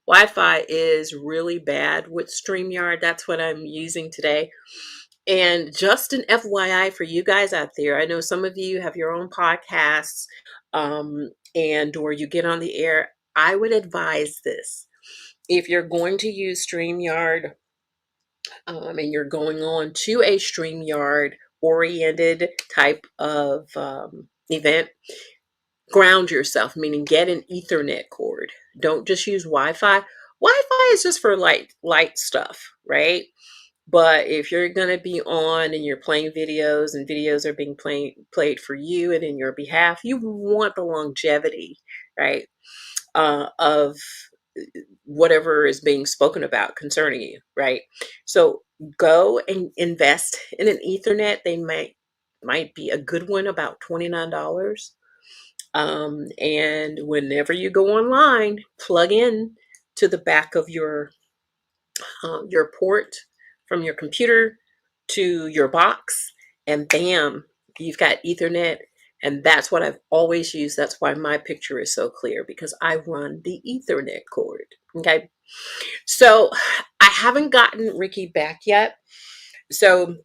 Speaker 1: Wi-Fi is really bad with StreamYard. That's what I'm using today. And just an FYI for you guys out there, I know some of you have your own podcasts, and or you get on the air. I would advise this. If you're going to use StreamYard, and you're going on to a StreamYard oriented type of event, ground yourself, meaning get an Ethernet cord. Don't just use Wi-Fi. Wi-Fi is just for light stuff, right? But if you're going to be on and you're playing videos and videos are being played for you and in your behalf, you want the longevity, right? Of whatever is being spoken about concerning you, right? So go and invest in an Ethernet. They might be a good one, about $29. And whenever you go online, plug in to the back of your port from your computer to your box, and bam, you've got Ethernet. And that's what I've always used. That's why my picture is so clear, because I run the Ethernet cord. Okay. So I haven't gotten Ricky back yet. So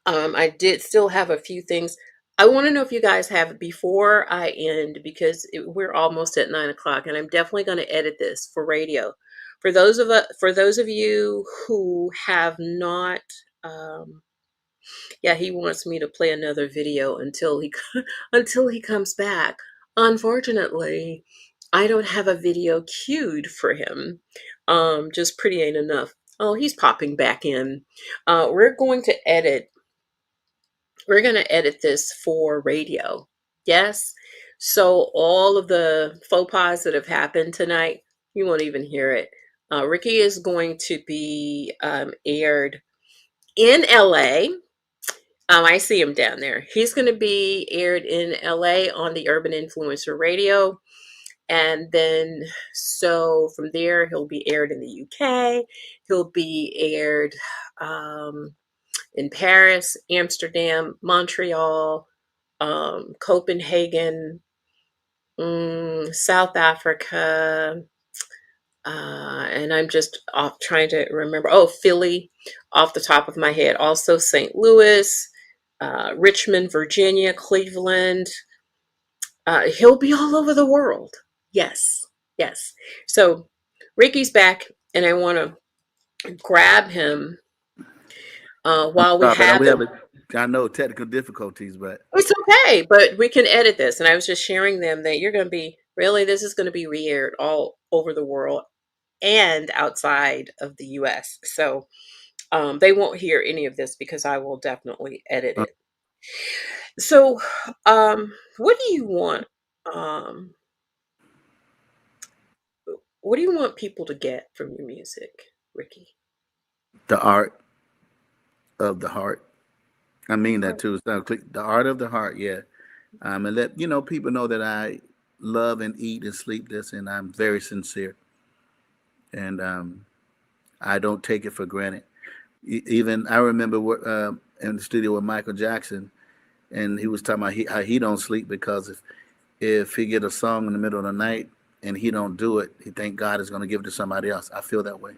Speaker 1: I did still have a few things. I want to know if you guys have, before I end, because we're almost at 9 o'clock, and I'm definitely going to edit this for radio. For those of you who have not, um, yeah, he wants me to play another video until he until he comes back. Unfortunately, I don't have a video queued for him. Just pretty ain't enough. Oh, he's popping back in. We're going to edit. We're going to edit this for radio. Yes. So all of the faux pas that have happened tonight, you won't even hear it. Ricky is going to be aired in LA. I see him down there. He's going to be aired in LA on the Urban Influencer Radio. And then, so from there, he'll be aired in the UK. He'll be aired in Paris, Amsterdam, Montreal, Copenhagen, South Africa, and I'm just off trying to remember. Oh, Philly, off the top of my head. Also St. Louis, Richmond, Virginia, Cleveland. He'll be all over the world. Yes, yes. So Ricky's back, and I want to grab him while we
Speaker 2: Sorry, but
Speaker 1: have
Speaker 2: we
Speaker 1: him.
Speaker 2: have I know technical difficulties, but
Speaker 1: It's okay, but we can edit this. And I was just sharing them that you're going to be, really, this is going to be re-aired all over the world and outside of the US. So they won't hear any of this because I will definitely edit
Speaker 2: uh,
Speaker 1: it. So what do you want? Um, what do you want people to get from your music, Ricky?
Speaker 2: the art of the heart. I mean that too. So the art of the heart, yeah. And let people know that I love and eat and sleep this, and I'm very sincere, and I don't take it for granted. Even I remember in the studio with Michael Jackson, and he was talking about how he don't sleep because if he get a song in the middle of the night and he don't do it, he think God is going to give it to somebody else. I feel that way.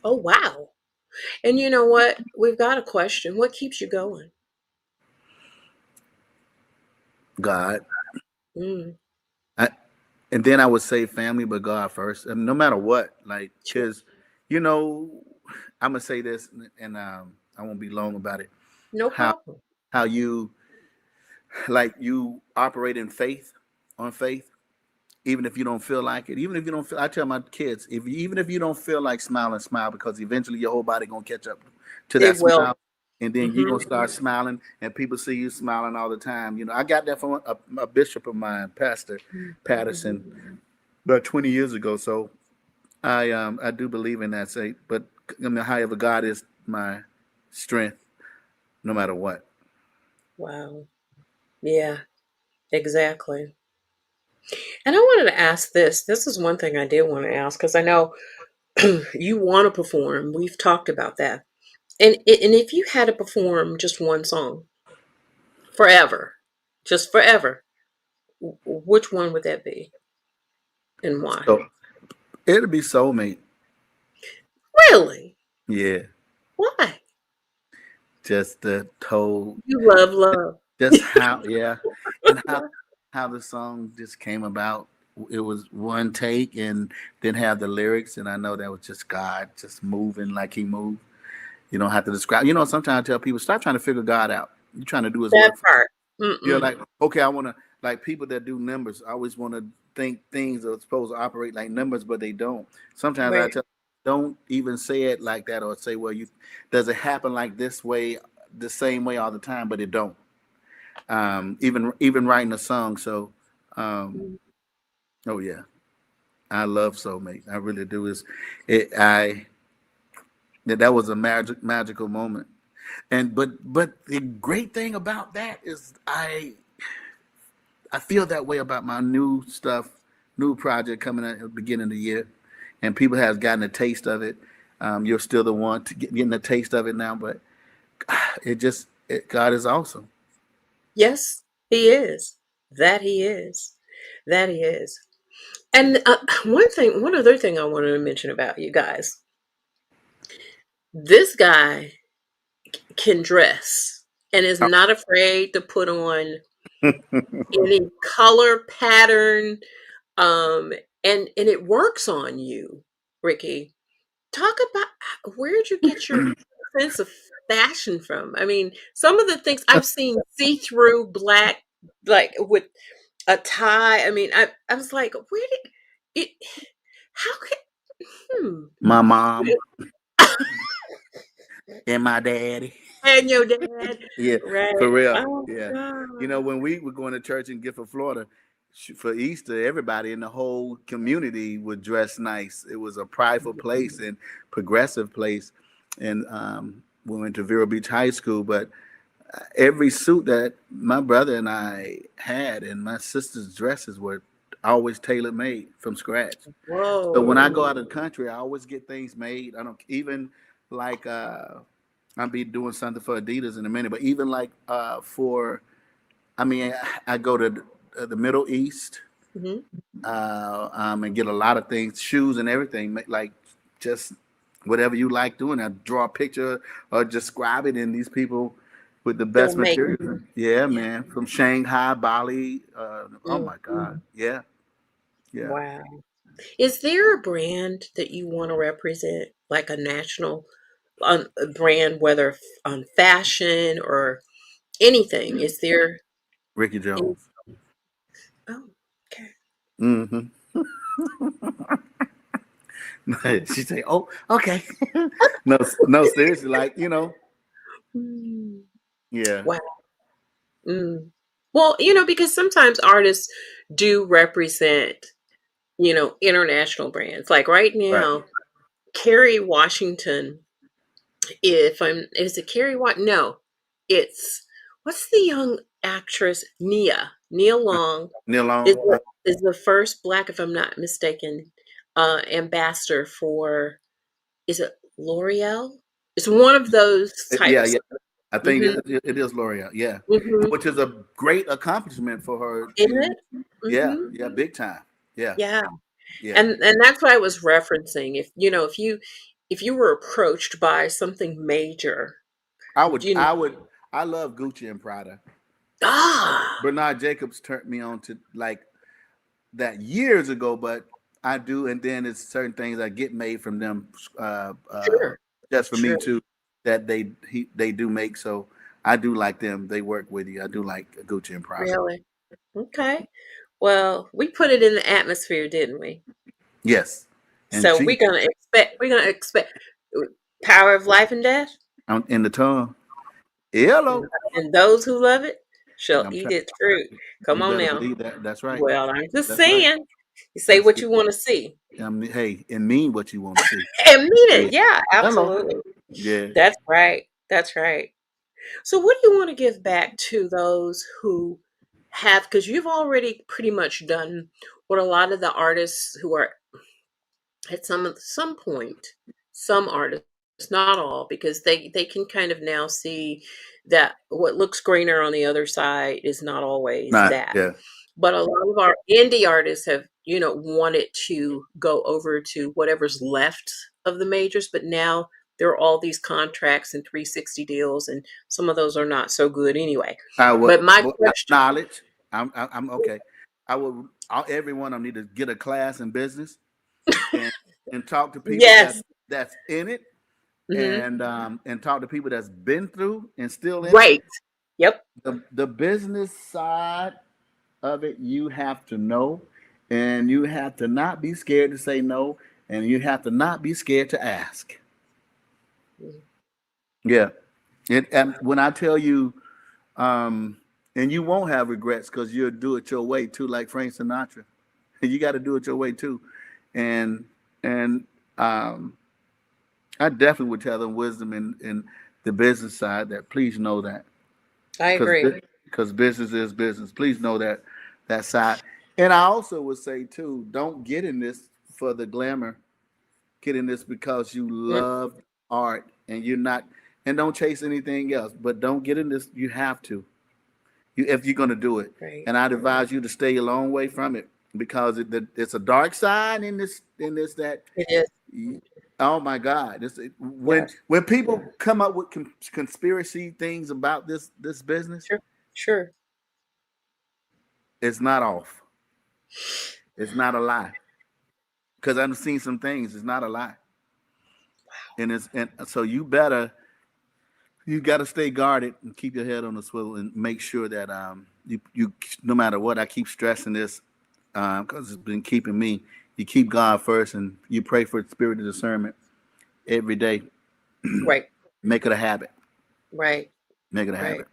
Speaker 1: Oh, wow. And you know what? We've got a question. What keeps you going?
Speaker 2: God.
Speaker 1: Mm,
Speaker 2: I, and then I would say family, but God first. I mean, no matter what, like,
Speaker 1: sure.
Speaker 2: because you know, I'm gonna say this, and I won't be long about it.
Speaker 1: No
Speaker 2: How
Speaker 1: problem.
Speaker 2: how you you operate in faith, on faith, even if you don't feel like it, even if you don't feel. I tell my kids, even if you don't feel like smiling, smile, because eventually your whole body gonna catch up to that
Speaker 1: It will.
Speaker 2: smile, and then you're
Speaker 1: Hmm.
Speaker 2: gonna start smiling, and people see you smiling all the time. I got that from a bishop of mine, Pastor Patterson, about 20 years ago. So I do believe in that. Say, but I mean, however, God is my strength, no matter what.
Speaker 1: Wow. Yeah, exactly. And I wanted to ask this. This is one thing I did want to ask because I know you want to perform. We've talked about that. And if you had to perform just one song forever, just forever, which one would that be and why?
Speaker 2: So it'll be soulmate.
Speaker 1: Really?
Speaker 2: Yeah,
Speaker 1: Why?
Speaker 2: just the whole,
Speaker 1: You love love.
Speaker 2: just how, yeah, and how the song just came about. It was one take, and didn't have the lyrics, and I know that was just God just moving like He moved. You don't have to describe. Sometimes I tell people, stop trying to figure God out. You're trying to do His
Speaker 1: That
Speaker 2: work.
Speaker 1: part.
Speaker 2: You're
Speaker 1: Mm-mm.
Speaker 2: like, okay, I want to, like, people that do numbers always want to think things are supposed to operate like numbers, but they don't. Sometimes I
Speaker 1: Right.
Speaker 2: tell, don't even say it like that, or say, well, does it happen like this way, the same way all the time, but it don't. Even writing a song. So, um,
Speaker 1: Mm.
Speaker 2: oh yeah, I love Soulmate. I really do. That was a magical moment. And but the great thing about that is I feel that way about my new stuff, new project coming at the beginning of the year, and people have gotten a taste of it. You're still the one to getting a taste of it now, but God is awesome.
Speaker 1: Yes, he is. That he is. That he is. And one other thing I wanted to mention about you guys. This guy can dress and is not afraid to put on any color pattern, and it works on you, Ricky. Talk about, where'd you get your sense of fashion from? I mean, some of the things I've seen see-through black, like with a tie. I mean, I was like, where did it? How could?
Speaker 2: My mom and my daddy.
Speaker 1: And your dad,
Speaker 2: Yeah,
Speaker 1: right?
Speaker 2: for real.
Speaker 1: Oh
Speaker 2: Yeah.
Speaker 1: God.
Speaker 2: When we were going to church in Gifford, Florida, for Easter, everybody in the whole community would dress nice. It was a prideful place and progressive place. And we went to Vero Beach High School, but every suit that my brother and I had and my sister's dresses were always tailor made from scratch. So when I
Speaker 1: Whoa.
Speaker 2: go out of the country, I always get things made. I don't even like I'll be doing something for Adidas in a minute, but even like for I mean I go to the Middle East
Speaker 1: Hmm.
Speaker 2: and get a lot of things, shoes and everything, like just whatever you like doing. I draw a picture or describe it, and these people with the
Speaker 1: They'll
Speaker 2: best
Speaker 1: make.
Speaker 2: materials. Yeah,
Speaker 1: Yeah.
Speaker 2: man, from Shanghai, Bali. Oh
Speaker 1: Mm.
Speaker 2: my God, yeah, yeah.
Speaker 1: Wow. Is there a brand that you want to represent, like a national a brand, whether on fashion or anything? Is there
Speaker 2: Ricky
Speaker 1: any?
Speaker 2: Jones.
Speaker 1: Oh, okay.
Speaker 2: Hmm. She say, "Oh, okay." No, no, seriously, like
Speaker 1: Mm.
Speaker 2: yeah,
Speaker 1: Wow. Mm. Well, because sometimes artists do represent, international brands. Like right
Speaker 2: right.
Speaker 1: now, Kerry Washington, if I'm, is it Kerry What? No, it's, what's the young actress, Nia Long
Speaker 2: Neil
Speaker 1: is
Speaker 2: Long.
Speaker 1: the first black, if I'm not mistaken, ambassador for, is it L'Oreal? It's one of those
Speaker 2: Yeah,
Speaker 1: types.
Speaker 2: yeah. I think
Speaker 1: Hmm.
Speaker 2: it is L'Oreal. Yeah,
Speaker 1: Hmm.
Speaker 2: which is a great accomplishment for her
Speaker 1: Isn't
Speaker 2: to.
Speaker 1: it?
Speaker 2: Yeah,
Speaker 1: Hmm.
Speaker 2: yeah, big time. Yeah,
Speaker 1: Yeah.
Speaker 2: yeah.
Speaker 1: And that's what I was referencing. If you were approached by something major,
Speaker 2: I would,
Speaker 1: you know,
Speaker 2: I would, I love Gucci and Prada.
Speaker 1: ah,
Speaker 2: Bernard Jacobs turned me on to like that years ago, but I do, and then it's certain things I get made from them, uh, uh,
Speaker 1: sure,
Speaker 2: just for me
Speaker 1: sure,
Speaker 2: too, that they do make. So I do like them. They work with you. I do like Gucci and Prada.
Speaker 1: really, okay. Well, we put it in the atmosphere, didn't we?
Speaker 2: Yes, and
Speaker 1: So
Speaker 2: cheap
Speaker 1: we're gonna expect power of life and death,
Speaker 2: in the tongue.
Speaker 1: and,
Speaker 2: Hello.
Speaker 1: and those who love it shall
Speaker 2: I'm
Speaker 1: eat
Speaker 2: telling
Speaker 1: its fruit.
Speaker 2: you,
Speaker 1: Come
Speaker 2: you
Speaker 1: on
Speaker 2: better
Speaker 1: now.
Speaker 2: believe that. That's right.
Speaker 1: Well, I'm just
Speaker 2: That's right.
Speaker 1: saying. You say
Speaker 2: That's
Speaker 1: what
Speaker 2: good.
Speaker 1: you want to see
Speaker 2: Hey, and mean what you want to see.
Speaker 1: and mean
Speaker 2: Yeah.
Speaker 1: it. Yeah,
Speaker 2: Hello.
Speaker 1: absolutely.
Speaker 2: Yeah.
Speaker 1: That's right. That's right. So, what do you want to give back to those who have, because you've already pretty much done what a lot of the artists who are at some point, some artists, not all, because they can kind of now see that what looks greener on the other side is not always
Speaker 2: Not.
Speaker 1: that.
Speaker 2: Yeah.
Speaker 1: But a lot of our indie artists have, wanted to go over to whatever's left of the majors, but now there are all these contracts and 360 deals, and some of those are not so good anyway.
Speaker 2: I would
Speaker 1: But my
Speaker 2: well,
Speaker 1: question,
Speaker 2: knowledge. I'm okay. I would. Every one of them need to get a class in business and talk to people
Speaker 1: yes,
Speaker 2: that's in it,
Speaker 1: hmm,
Speaker 2: and talk to people that's been through and still in it.
Speaker 1: right, yep,
Speaker 2: The business side of it, you have to know, and you have to not be scared to say no, and you have to not be scared to ask. Yeah. And when I tell you, and you won't have regrets because you'll do it your way too, like Frank Sinatra. You got to do it your way too, and and um, I definitely would tell them wisdom in the business side that please know that
Speaker 1: I
Speaker 2: because
Speaker 1: agree.
Speaker 2: business is business. Please know that side. And I also would say too, don't get in this for the glamour. get in this because you
Speaker 1: Mm,
Speaker 2: love art and you're not, and don't chase anything else. But don't get in this. You have to, if you're going to do it.
Speaker 1: right.
Speaker 2: And I'd advise you to stay a long way from it because it's a dark side in this that.
Speaker 1: It is.
Speaker 2: Oh my God! When
Speaker 1: Yes.
Speaker 2: people come up with conspiracy things about this business,
Speaker 1: Sure. Sure.
Speaker 2: it's not off. It's not a lie. Because I've seen some things. It's not a lie, and so you got to stay guarded and keep your head on the swivel and make sure that you no matter what, I keep stressing this because it's been keeping me. You keep God first and you pray for spirit of discernment every day.
Speaker 1: Right.
Speaker 2: Make it a habit.
Speaker 1: Right.
Speaker 2: Make it a
Speaker 1: Right.
Speaker 2: habit.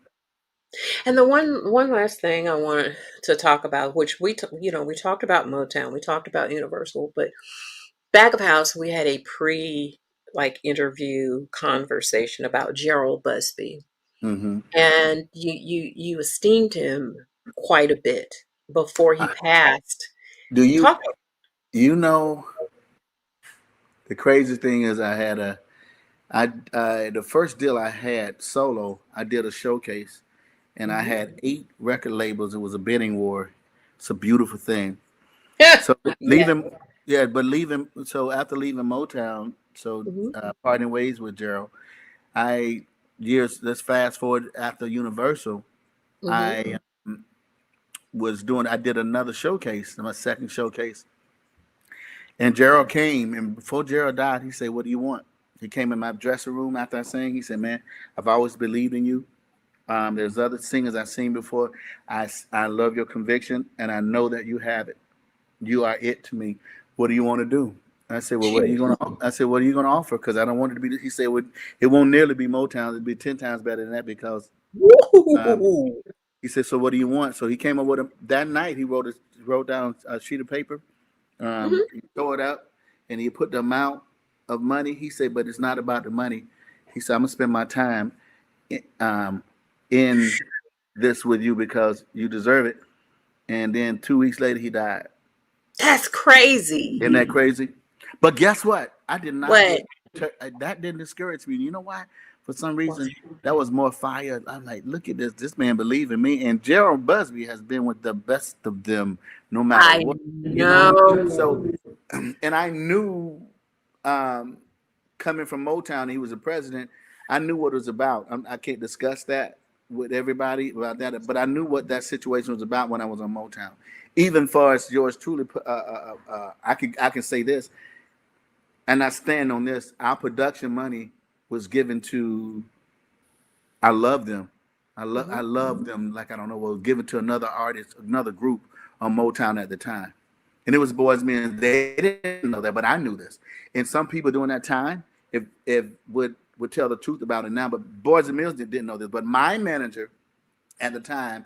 Speaker 1: And the one last thing I wanted to talk about, which we talked about Motown, we talked about Universal, but back of house we had a pre like interview conversation about Gerald Busby,
Speaker 2: Mm-hmm.
Speaker 1: and you esteemed him quite a bit before he passed.
Speaker 2: Do
Speaker 1: Talk.
Speaker 2: you know the crazy thing is the first deal I had solo, I did a showcase and I
Speaker 1: Mhm.
Speaker 2: had 8 record labels. It was a bidding war. It's a beautiful thing. So
Speaker 1: Yeah.
Speaker 2: leaving, yeah, but leaving. So after leaving Motown, so
Speaker 1: Hmm.
Speaker 2: parting ways with Gerald, I years. Let's fast forward after Universal.
Speaker 1: Hmm.
Speaker 2: I was doing. I did another showcase, my second showcase, and Gerald came. And before Gerald died, he said, "What do you want?" He came in my dressing room after I sang. He said, "Man, I've always believed in you. There's other singers I've seen before. I love your conviction, and I know that you have it. You are it to me. What do you want to do?" I said, "Well, what are you
Speaker 1: Shoot.
Speaker 2: gonna?" I said, "What are you gonna offer?" Because I don't want it to be. He said, well, "It won't nearly be Motown. It'll be 10 times better than that." Because um,
Speaker 1: Woo!
Speaker 2: he said, "So what do you want?" So he came up with that night. He wrote down a sheet of paper.
Speaker 1: Hmm.
Speaker 2: He tore it up, and he put the amount of money. He said, "But it's not about the money." He said, "I'm gonna spend my time um, in this with you because you deserve it." And then 2 weeks later, he died.
Speaker 1: That's crazy.
Speaker 2: Isn't that crazy? But guess what? I did not
Speaker 1: What?
Speaker 2: get that. Didn't discourage me. You know why? For some
Speaker 1: What?
Speaker 2: reason, that was more fire. I'm like, look at this. This man believe in me. And Gerald Busby has been with the best of them, no matter
Speaker 1: I
Speaker 2: what. You know what I mean?
Speaker 1: know.
Speaker 2: So, and I knew, um, coming from Motown, he was a president. I knew what it was about. I can't discuss that with everybody about that, but I knew what that situation was about when I was on Motown. Even far as yours truly, I can say this, and I stand on this. Our production money was given to. I love them. I
Speaker 1: Hmm.
Speaker 2: love them like I don't know. Was given to another artist, another group on Motown at the time, and it was Boys Men. They didn't know that, but I knew this. And some people during that time, if would tell the truth about it now, but Boys and Mills didn't know this. But my manager at the time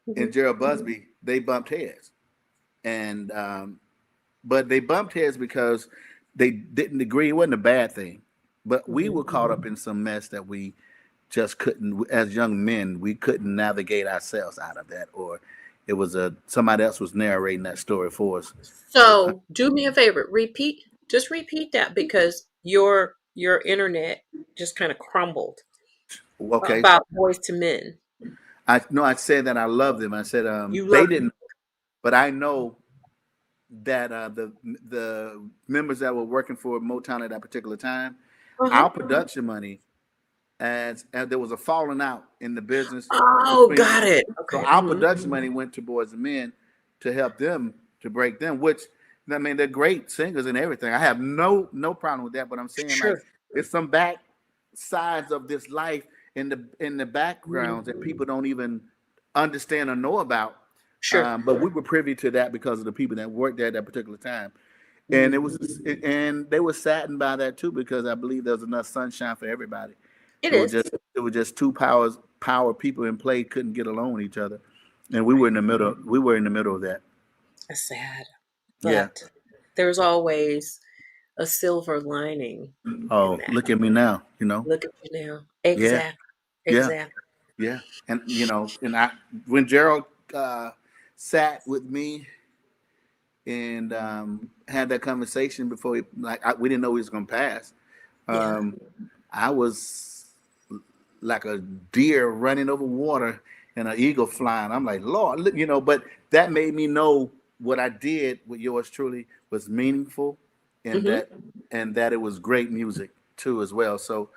Speaker 1: Hmm.
Speaker 2: and Gerald Busby, they bumped heads, and but they bumped heads because they didn't agree. It wasn't a bad thing, but we
Speaker 1: Hmm.
Speaker 2: were caught up in some mess that we just couldn't, as young men, we couldn't navigate ourselves out of that, or it was somebody else was narrating that story for us.
Speaker 1: So do me a favor. Just repeat that because your internet just kind of crumbled
Speaker 2: Okay,
Speaker 1: about Boys to Men.
Speaker 2: I know I said that I love them. I said
Speaker 1: You
Speaker 2: they
Speaker 1: love.
Speaker 2: didn't, but I know that the members that were working for Motown at that particular time,
Speaker 1: Uh-huh.
Speaker 2: our production money, as there was a falling out in the business
Speaker 1: Oh,
Speaker 2: between
Speaker 1: got it.
Speaker 2: so
Speaker 1: Okay.
Speaker 2: our
Speaker 1: Hmm.
Speaker 2: production money went to Boys and Men to help them to break them, which I mean they're great singers and everything. I have no problem with that, but I'm saying like
Speaker 1: Sure.
Speaker 2: there's some back sides of this life in the backgrounds that
Speaker 1: Mhm.
Speaker 2: people don't even understand or know about.
Speaker 1: Sure.
Speaker 2: But we were privy to that because of the people that worked there at that particular time, and
Speaker 1: Mhm.
Speaker 2: and they were saddened by that too because I believe there was enough sunshine for everybody.
Speaker 1: It
Speaker 2: It was
Speaker 1: is.
Speaker 2: just two power people in play couldn't get along with each other, and we were
Speaker 1: Right.
Speaker 2: in the middle. We were in the middle of that.
Speaker 1: It's sad,
Speaker 2: Yeah.
Speaker 1: but there's always a silver lining in
Speaker 2: Oh,
Speaker 1: that.
Speaker 2: look at me now.
Speaker 1: Look at you now.
Speaker 2: Yeah.
Speaker 1: Exactly.
Speaker 2: Yeah.
Speaker 1: Exactly.
Speaker 2: Yeah. And and I when Gerald uh, sat with me and had that conversation before we didn't know he was going to pass.
Speaker 1: Yeah.
Speaker 2: Um, I was like a deer running over water and an eagle flying. I'm like, Lord, but that made me know what I did with yours truly was meaningful, and
Speaker 1: Hmm.
Speaker 2: that it was great music too as well. So,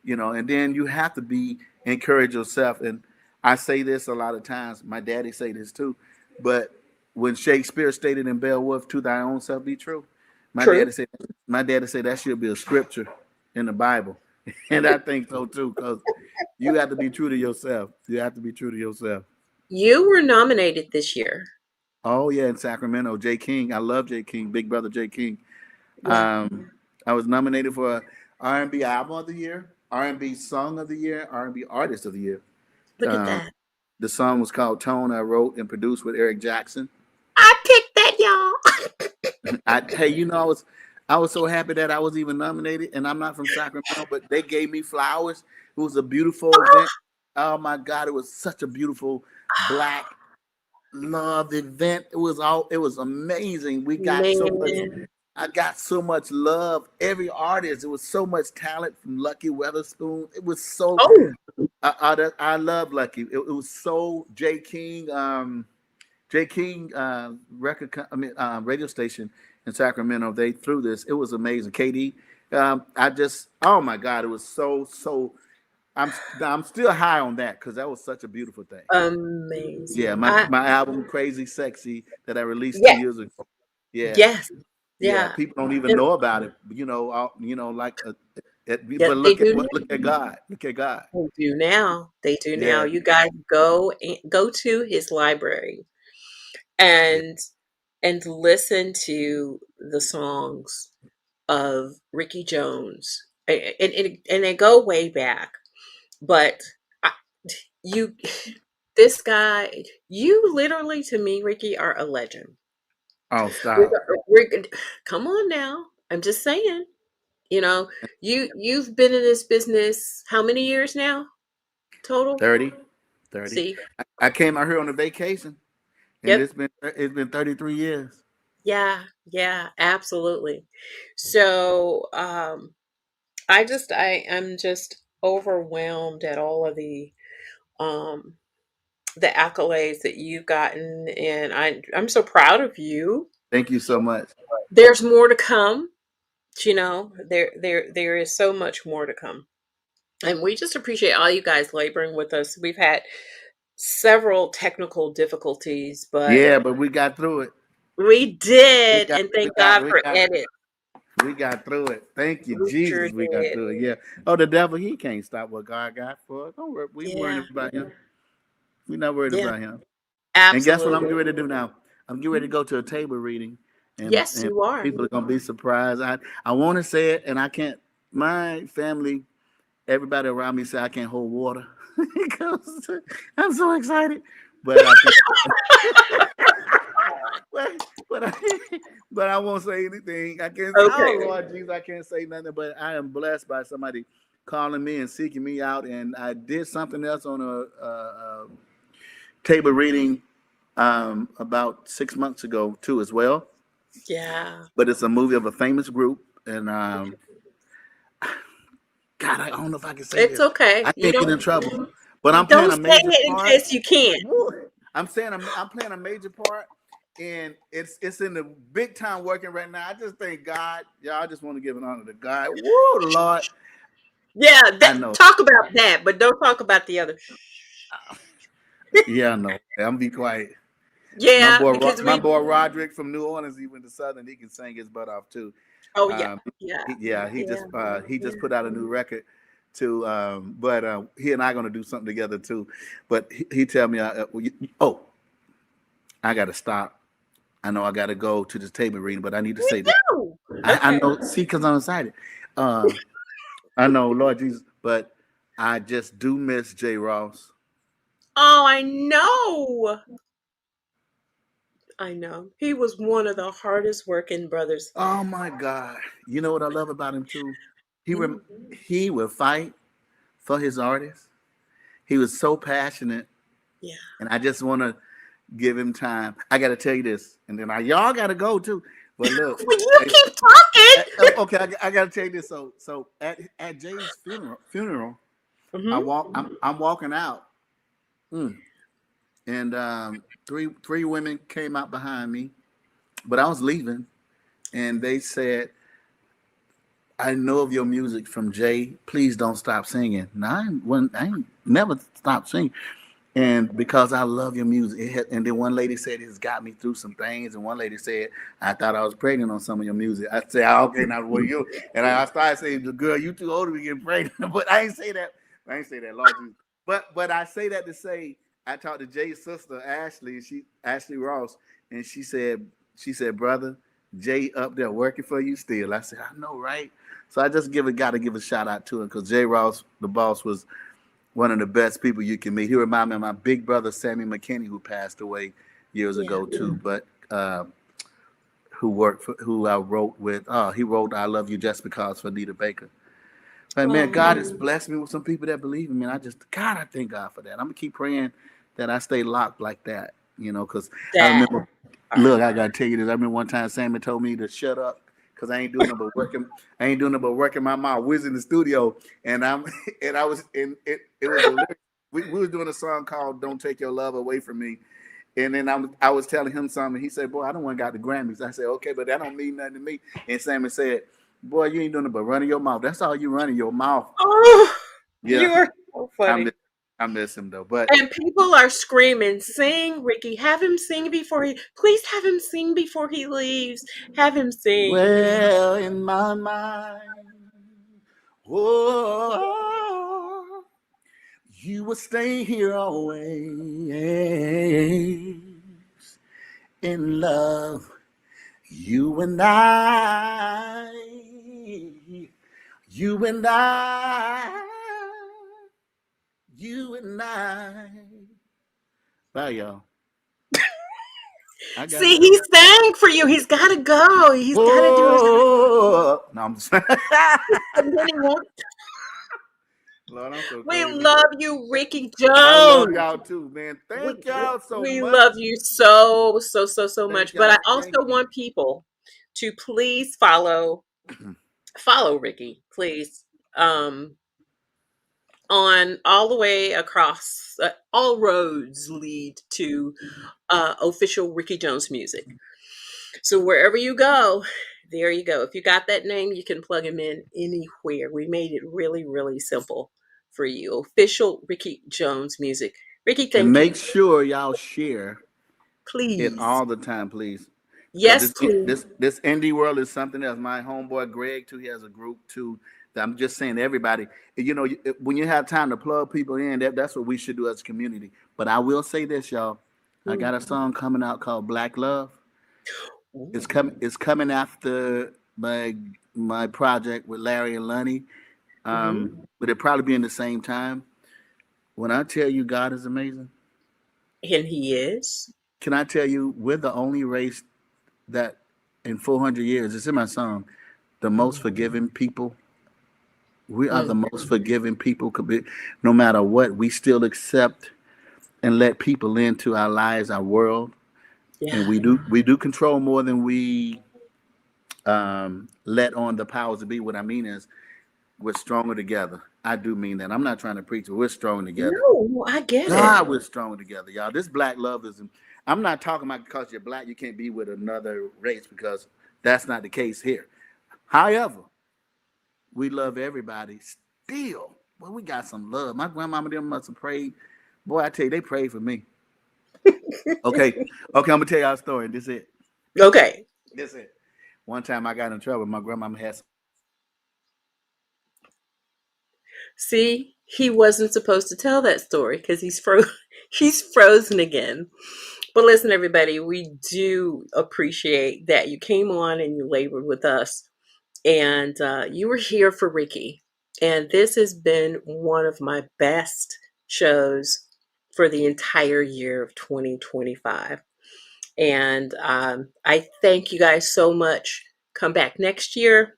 Speaker 2: and then you have to be encourage yourself. And I say this a lot of times. My daddy say this too, but when Shakespeare stated in Beowulf, "To thy own self be true," my
Speaker 1: True.
Speaker 2: daddy said, that should be a scripture in the Bible, and I think so too, because you have to be true to yourself. You have to be true to yourself.
Speaker 1: You were nominated this year.
Speaker 2: Oh yeah, in Sacramento, Jay King. I love Jay King, Big Brother Jay King.
Speaker 1: Yeah.
Speaker 2: I was nominated for R&B Album of the Year, R&B Song of the Year, R&B Artist of the Year.
Speaker 1: Look at
Speaker 2: Um,
Speaker 1: that.
Speaker 2: the song was called "Tone." I wrote and produced with Eric Jackson.
Speaker 1: I picked that, y'all.
Speaker 2: I was so happy that I was even nominated, and I'm not from Sacramento, but they gave me flowers. It was a beautiful event. Oh my God, it was such a beautiful Black love event. It was amazing.
Speaker 1: Man.
Speaker 2: I got so much love. Every artist, it was so much talent from Lucky Weatherspoon. It was so
Speaker 1: Oh,
Speaker 2: I love Lucky. It was so J King radio station in Sacramento. They threw this. It was amazing. KD, oh my God, it was so. I'm still high on that because that was such a beautiful thing. Yeah,
Speaker 1: amazing.
Speaker 2: my album Crazy Sexy that I released
Speaker 1: Yeah,
Speaker 2: 2 years ago. Yeah,
Speaker 1: yes,
Speaker 2: yeah.
Speaker 1: yeah.
Speaker 2: People don't even
Speaker 1: And-
Speaker 2: know about it.
Speaker 1: yeah,
Speaker 2: But
Speaker 1: they do
Speaker 2: look at God. Look at God.
Speaker 1: They do now. They do now.
Speaker 2: Yeah,
Speaker 1: You guys go to his library
Speaker 2: yeah.
Speaker 1: and listen to the songs of Ricky Jones. And they go way back. But I, you this guy, you literally to me, Ricky, are a legend.
Speaker 2: Oh,
Speaker 1: We're,
Speaker 2: stop.
Speaker 1: we're, come on now. I'm just saying, you know, you've been in this business how many years now total?
Speaker 2: 30, 30.
Speaker 1: See?
Speaker 2: I came out here on a vacation, and
Speaker 1: Yep.
Speaker 2: it's been 33 years.
Speaker 1: Yeah, yeah, absolutely. So, I'm just overwhelmed at all of um the accolades that you've gotten, and I'm so proud of you.
Speaker 2: Thank you so much.
Speaker 1: There's more to come, there is so much more to come. And we just appreciate all you guys laboring with us. We've had several technical difficulties, but
Speaker 2: Yeah, but we got through it.
Speaker 1: we
Speaker 2: We
Speaker 1: did,
Speaker 2: got
Speaker 1: and thank God for edit.
Speaker 2: we got through it. Thank you,
Speaker 1: We sure
Speaker 2: Jesus. We got
Speaker 1: did.
Speaker 2: through it. Yeah. Oh, the devil, he can't stop what God got for us. Don't worry. We
Speaker 1: Yeah,
Speaker 2: worrying about him. We not worried
Speaker 1: yeah,
Speaker 2: about him. And guess what I'm
Speaker 1: absolutely.
Speaker 2: getting ready to do now? I'm getting ready to go to a table reading,
Speaker 1: Yes,
Speaker 2: and
Speaker 1: you are.
Speaker 2: people are gonna be surprised. I want to say it, and I can't. My family, everybody around me say I can't hold water because I'm so excited. But I think, but I, but I won't say anything. I can't. Oh
Speaker 1: Okay.
Speaker 2: Lord Jesus, I can't say nothing. But I am blessed by somebody calling me and seeking me out, and I did something else on a table reading about 6 months ago too as well.
Speaker 1: Yeah.
Speaker 2: But it's a movie of a famous group, and God, I don't know if I can say
Speaker 1: It's
Speaker 2: this.
Speaker 1: okay.
Speaker 2: I
Speaker 1: You
Speaker 2: can't get
Speaker 1: don't
Speaker 2: in trouble, but I'm playing
Speaker 1: don't
Speaker 2: a
Speaker 1: say
Speaker 2: major
Speaker 1: it in
Speaker 2: part.
Speaker 1: case you can't.
Speaker 2: Woo. I'm playing a major part, and it's in the big time working right now. I just thank God, y'all. I just want to give an honor to God. Whoa, Lord,
Speaker 1: Yeah,
Speaker 2: I know.
Speaker 1: talk about that, but don't talk about the other.
Speaker 2: Yeah, I know. I'm be quiet.
Speaker 1: Yeah, because
Speaker 2: My
Speaker 1: we.
Speaker 2: boy Roderick from New Orleans, he went to Southern. He can sing his butt off too.
Speaker 1: Oh yeah,
Speaker 2: Um,
Speaker 1: yeah,
Speaker 2: he
Speaker 1: yeah,
Speaker 2: he
Speaker 1: yeah.
Speaker 2: just put out a new record too. But he and I gonna do something together too. But he tell me, oh, I gotta stop. I know I gotta go to this table reading, but I need to
Speaker 1: Me
Speaker 2: say this.
Speaker 1: too.
Speaker 2: I
Speaker 1: Okay.
Speaker 2: know, see, because I'm excited. Uh, I know, Lord Jesus, but I just do miss Jay Ross.
Speaker 1: Oh, I know. I know. He was one of the hardest working brothers.
Speaker 2: Oh my God! You know what I love about him too? He
Speaker 1: Mhm.
Speaker 2: rem- he would fight for his artists. He was so passionate,
Speaker 1: Yeah.
Speaker 2: and I just want to Give him time. I got to tell you this, and then y'all got to go too. But look,
Speaker 1: Well, you
Speaker 2: hey,
Speaker 1: keep talking.
Speaker 2: okay, I got to tell you this. So at Jay's funeral,
Speaker 1: Hmm.
Speaker 2: I'm walking out, and three women came out behind me, but I was leaving, and they said, "I know of your music from Jay. Please don't stop singing." Now I ain't never stopped singing. And because I love your music, and then one lady said it's got me through some things, and one lady said I thought I was pregnant on some of your music. I said, okay, now what are you? And I started saying, the girl, you too old to be getting pregnant. But I ain't say that. I ain't say that, Lord Jesus. But I say that to say I talked to Jay's sister Ashley, Ashley Ross, and she said, brother, Jay up there working for you still. I said, I know, right? So I just got to give a shout out to him because Jay Ross, the boss, was one of the best people you can meet. He reminded me of my big brother Sammy McKinney, who passed away years
Speaker 1: Yeah.
Speaker 2: ago too, but who I wrote with. He wrote "I Love You Just Because" for Nita Baker. But man, God has
Speaker 1: Oh,
Speaker 2: blessed me with some people that believe in me. And I thank God for that. I'm gonna keep praying that I stay locked like that, because I
Speaker 1: that
Speaker 2: remember.
Speaker 1: part.
Speaker 2: Look, I gotta tell you this. I remember one time Sammy told me to shut up because I ain't doing nothing but working. I ain't doing nothing but working my mouth. We was in the studio, and and I was in it. It was a lyric. We was doing a song called "Don't Take Your Love Away from Me," and then I was telling him something. He said, "Boy, I don't want to got the Grammys." I said, "Okay, but that don't mean nothing to me." And Sammy said, "Boy, you ain't doing it but running your mouth. That's all you running your mouth."
Speaker 1: Oh, you
Speaker 2: Yeah,
Speaker 1: are so
Speaker 2: I
Speaker 1: funny.
Speaker 2: miss I miss him though. But
Speaker 1: And people are screaming, "Sing, Ricky! Have him sing before he. Please have him sing before he leaves. Have him sing."
Speaker 2: well, in my mind, oh, you will stay here always in love. You and I, you and I, you and I. Bye, y'all. I gotta
Speaker 1: See,
Speaker 2: go.
Speaker 1: he sang for you. He's got to go. He's got to do his.
Speaker 2: Oh, no, I'm just.
Speaker 1: And then he won't.
Speaker 2: Lord, I'm so
Speaker 1: We
Speaker 2: crazy.
Speaker 1: love you, Ricky
Speaker 2: I love
Speaker 1: Jones.
Speaker 2: y'all too, man.
Speaker 1: We,
Speaker 2: Thank y'all so
Speaker 1: we
Speaker 2: much.
Speaker 1: love you so, so, so, so much.
Speaker 2: Thank
Speaker 1: But I
Speaker 2: y'all.
Speaker 1: also
Speaker 2: Thank you.
Speaker 1: want people to please follow Ricky, please. Um, on all the way across, all roads lead to official Ricky Jones music. So wherever you go, there you go. If you got that name, you can plug him in anywhere. We made it really, really simple for you. Official Ricky Jones music. Ricky,
Speaker 2: And
Speaker 1: thank you.
Speaker 2: make sure y'all share it
Speaker 1: Please.
Speaker 2: all the time, please. Because
Speaker 1: Yes, please.
Speaker 2: this indie world is something else. My homeboy Greg too, he has a group too. That I'm just saying, everybody. When you have time to plug people in, that's what we should do as a community. But I will say this, y'all. I got a song coming out called Black Love. It's
Speaker 1: Ooh.
Speaker 2: coming. It's coming after my project with Larry and Lunny.
Speaker 1: Mhm.
Speaker 2: But it probably be in the same time. When I tell you God is amazing,
Speaker 1: And he is.
Speaker 2: can I tell you we're the only race that in 400 years, it's in my song, the most
Speaker 1: Mm,
Speaker 2: forgiving people. We are the
Speaker 1: mm,
Speaker 2: most forgiving people could be. No matter what, we still accept and let people into our lives, our world, and
Speaker 1: yeah.
Speaker 2: we do control more than we let on the powers to be. What I mean is, we're stronger together. I do mean that. I'm not trying to preach, but we're strong together.
Speaker 1: No, I get it.
Speaker 2: God, we're stronger together, y'all. This black love is. I'm not talking about because you're black, you can't be with another race because that's not the case here. However, we love everybody still. Well, we got some love. My grandmama them must have prayed. Boy, I tell you, they prayed for me. Okay, I'm gonna tell y'all a story. This is it.
Speaker 1: Okay.
Speaker 2: This is it. One time I got in trouble. My grandmama had.
Speaker 1: See, he wasn't supposed to tell that story because he's frozen again. But listen, everybody, we do appreciate that you came on and you labored with us, and you were here for Ricky. And this has been one of my best shows for the entire year of 2025. And I thank you guys so much. Come back next year,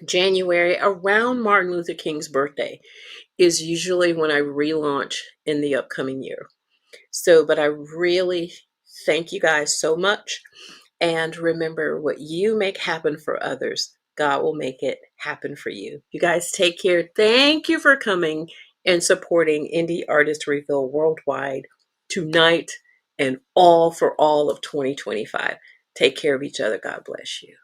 Speaker 1: January, around Martin Luther King's birthday is usually when I relaunch in the upcoming year. So, but I really thank you guys so much. And remember, what you make happen for others, God will make it happen for you. You guys take care. Thank you for coming and supporting Indie Artist Refill worldwide tonight and all for all of 2025. Take care of each other. God bless you.